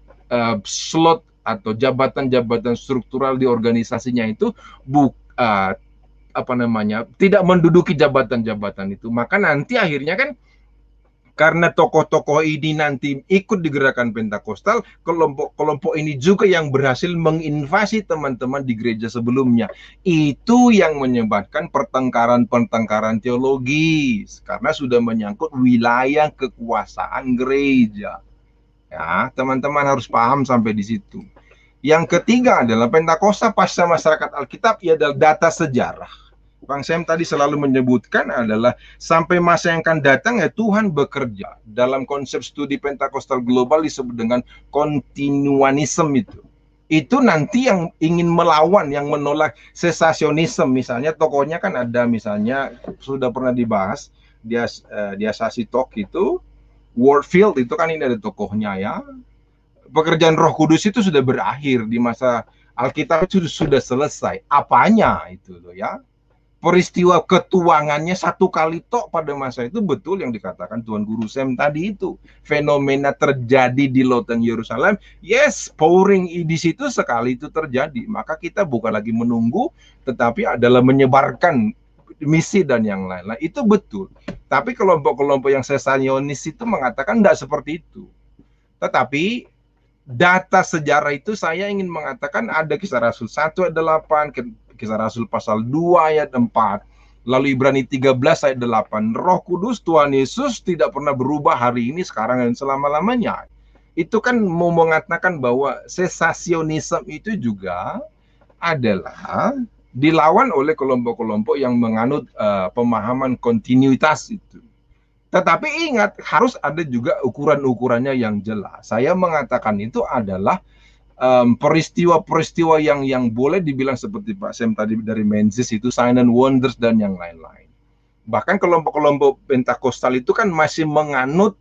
S3: slot atau jabatan-jabatan struktural di organisasinya itu tidak menduduki jabatan-jabatan itu. Maka nanti akhirnya kan karena tokoh-tokoh ini nanti ikut di gerakan Pentakostal, kelompok-kelompok ini juga yang berhasil menginvasi teman-teman di gereja sebelumnya. Itu yang menyebabkan pertengkaran-pertengkaran teologis karena sudah menyangkut wilayah kekuasaan gereja. Ya, teman-teman harus paham sampai di situ. Yang ketiga adalah Pentakosta pasca masyarakat Alkitab, ia adalah data sejarah. Bang Sam tadi selalu menyebutkan adalah sampai masa yang akan datang ya Tuhan bekerja. Dalam konsep studi Pentakostal global disebut dengan kontinuanisme itu. Itu nanti yang ingin melawan, yang menolak sesasionisme. Misalnya tokohnya kan ada, misalnya sudah pernah dibahas di Asasi Talk itu, Warfield itu kan ini ada tokohnya ya. Pekerjaan Roh Kudus itu sudah berakhir di masa Alkitab itu sudah selesai. Apanya itu loh ya? Peristiwa ketuangannya satu kali tok pada masa itu betul yang dikatakan Tuan Guru Sam tadi itu. Fenomena terjadi di lautan Yerusalem. Yes, pouring di situ sekali itu terjadi. Maka kita bukan lagi menunggu, tetapi adalah menyebarkan misi dan yang lain-lain. Itu betul. Tapi kelompok-kelompok yang sesasionis itu mengatakan tidak seperti itu. Tetapi data sejarah itu saya ingin mengatakan ada Kisah Rasul 1 ayat 8, Kisah Rasul pasal 2 ayat 4, lalu Ibrani 13 ayat 8. Roh Kudus Tuhan Yesus tidak pernah berubah hari ini, sekarang dan selama-lamanya. Itu kan mau mengatakan bahwa sesasionisme itu juga adalah dilawan oleh kelompok-kelompok yang menganut pemahaman kontinuitas itu. Tetapi ingat, harus ada juga ukuran-ukurannya yang jelas. Saya mengatakan itu adalah peristiwa-peristiwa yang boleh dibilang seperti Pak Sam tadi dari Menzies itu, sign and wonders dan yang lain-lain. Bahkan kelompok-kelompok Pentakostal itu kan masih menganut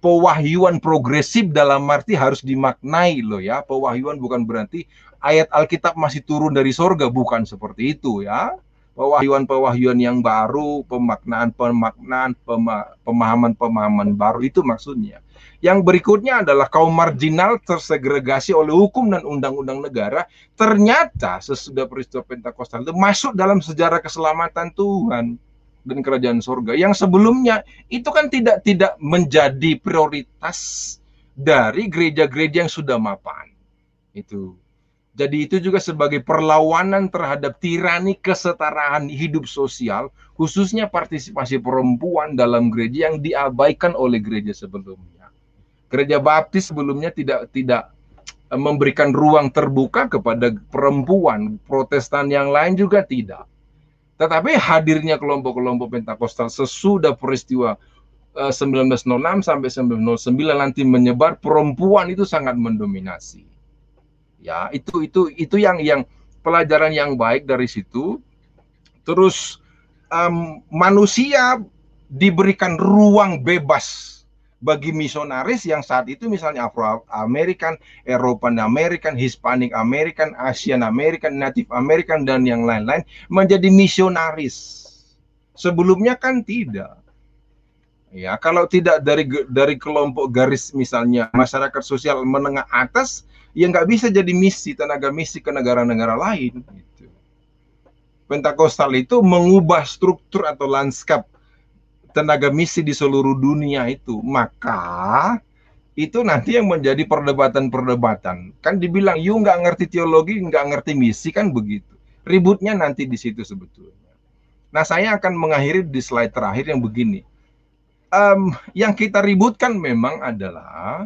S3: pewahyuan progresif, dalam arti harus dimaknai loh ya. Pewahyuan bukan berarti ayat Alkitab masih turun dari sorga, bukan seperti itu ya. Pewahyuan-pewahyuan yang baru, pemahaman-pemahaman baru, itu maksudnya. Yang berikutnya adalah kaum marginal tersegregasi oleh hukum dan undang-undang negara, ternyata sesudah peristiwa Pentakostal itu masuk dalam sejarah keselamatan Tuhan dan kerajaan surga yang sebelumnya itu kan tidak menjadi prioritas dari gereja-gereja yang sudah mapan. Itu. Jadi itu juga sebagai perlawanan terhadap tirani kesetaraan hidup sosial, khususnya partisipasi perempuan dalam gereja yang diabaikan oleh gereja sebelumnya. Gereja Baptis sebelumnya tidak memberikan ruang terbuka kepada perempuan, Protestan yang lain juga tidak. Tetapi hadirnya kelompok-kelompok Pentakostal sesudah peristiwa 1906 sampai 1909 nanti menyebar, perempuan itu sangat mendominasi. Ya, itu yang pelajaran yang baik dari situ. Terus manusia diberikan ruang bebas bagi misionaris yang saat itu misalnya Afro-American, Eropan American, Hispanic American, Asian American, Native American, dan yang lain-lain menjadi misionaris. Sebelumnya kan tidak. Ya, kalau tidak dari kelompok garis misalnya masyarakat sosial menengah atas, ya nggak bisa jadi tenaga misi ke negara-negara lain. Gitu. Pentakostal itu mengubah struktur atau lanskap tenaga misi di seluruh dunia itu. Maka itu nanti yang menjadi perdebatan-perdebatan. Kan dibilang, you nggak ngerti teologi, nggak ngerti misi, kan begitu. Ributnya nanti di situ sebetulnya. Nah, saya akan mengakhiri di slide terakhir yang begini. Yang kita ributkan memang adalah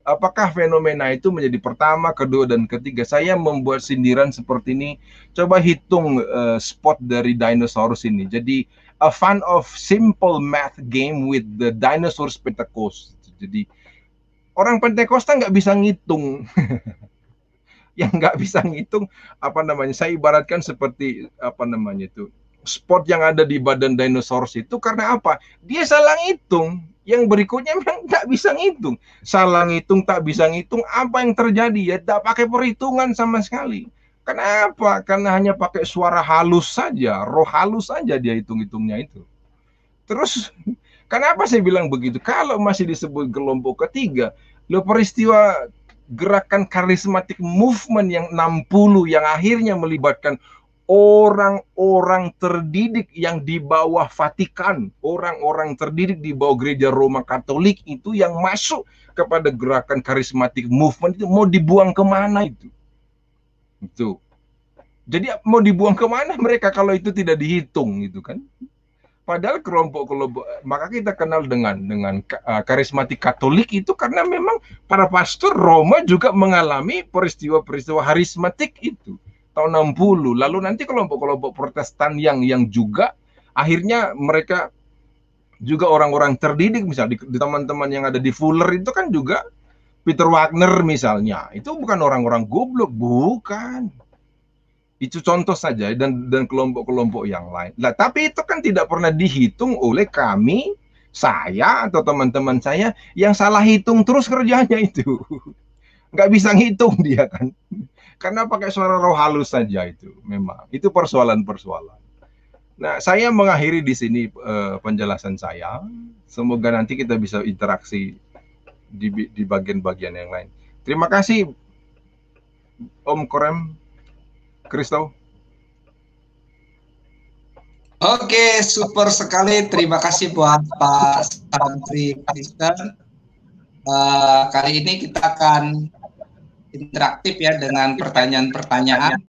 S3: apakah fenomena itu menjadi pertama, kedua, dan ketiga. Saya membuat sindiran seperti ini. Coba hitung spot dari dinosaurus ini. Jadi a fun of simple math game with the dinosaurs Pentecost. Jadi orang Pentakosta nggak bisa ngitung. Yang nggak bisa ngitung, apa namanya, saya ibaratkan seperti apa namanya itu, spot yang ada di badan dinosaurus itu karena apa? Dia salah ngitung. Yang berikutnya memang nggak bisa ngitung. Salah ngitung, tak bisa ngitung, apa yang terjadi? Ya tak pakai perhitungan sama sekali. Kenapa? Karena hanya pakai suara halus saja, roh halus saja dia hitung-hitungnya itu. Terus, kenapa saya bilang begitu? Kalau masih disebut kelompok ketiga, lo peristiwa gerakan karismatik movement yang 60 yang akhirnya melibatkan orang-orang terdidik yang di bawah Vatikan, orang-orang terdidik di bawah Gereja Roma Katolik itu yang masuk kepada gerakan karismatik movement itu mau dibuang kemana itu? Itu. Jadi mau dibuang kemana mereka kalau itu tidak dihitung gitu kan? Padahal kelompok-kelompok, maka kita kenal dengan karismatik Katolik itu karena memang para pastor Roma juga mengalami peristiwa-peristiwa harismatik itu. Tahun 60, lalu nanti kelompok-kelompok Protestan yang juga akhirnya mereka juga orang-orang terdidik, misalnya di teman-teman yang ada di Fuller itu kan juga Peter Wagner misalnya, itu bukan orang-orang goblok, bukan. Itu contoh saja, dan kelompok-kelompok yang lain. Nah, tapi itu kan tidak pernah dihitung oleh kami, saya atau teman-teman saya yang salah hitung terus kerjanya itu. Nggak bisa ngitung dia kan. Karena pakai suara roh halus saja itu, memang. Itu persoalan-persoalan. Nah, saya mengakhiri di sini penjelasan saya. Semoga nanti kita bisa interaksi di bagian-bagian yang lain. Terima kasih, Om Korem, Kristo.
S1: Oke, super sekali. Terima kasih buat Pak Santri Kristen. Kali ini kita akan interaktif ya dengan pertanyaan-pertanyaan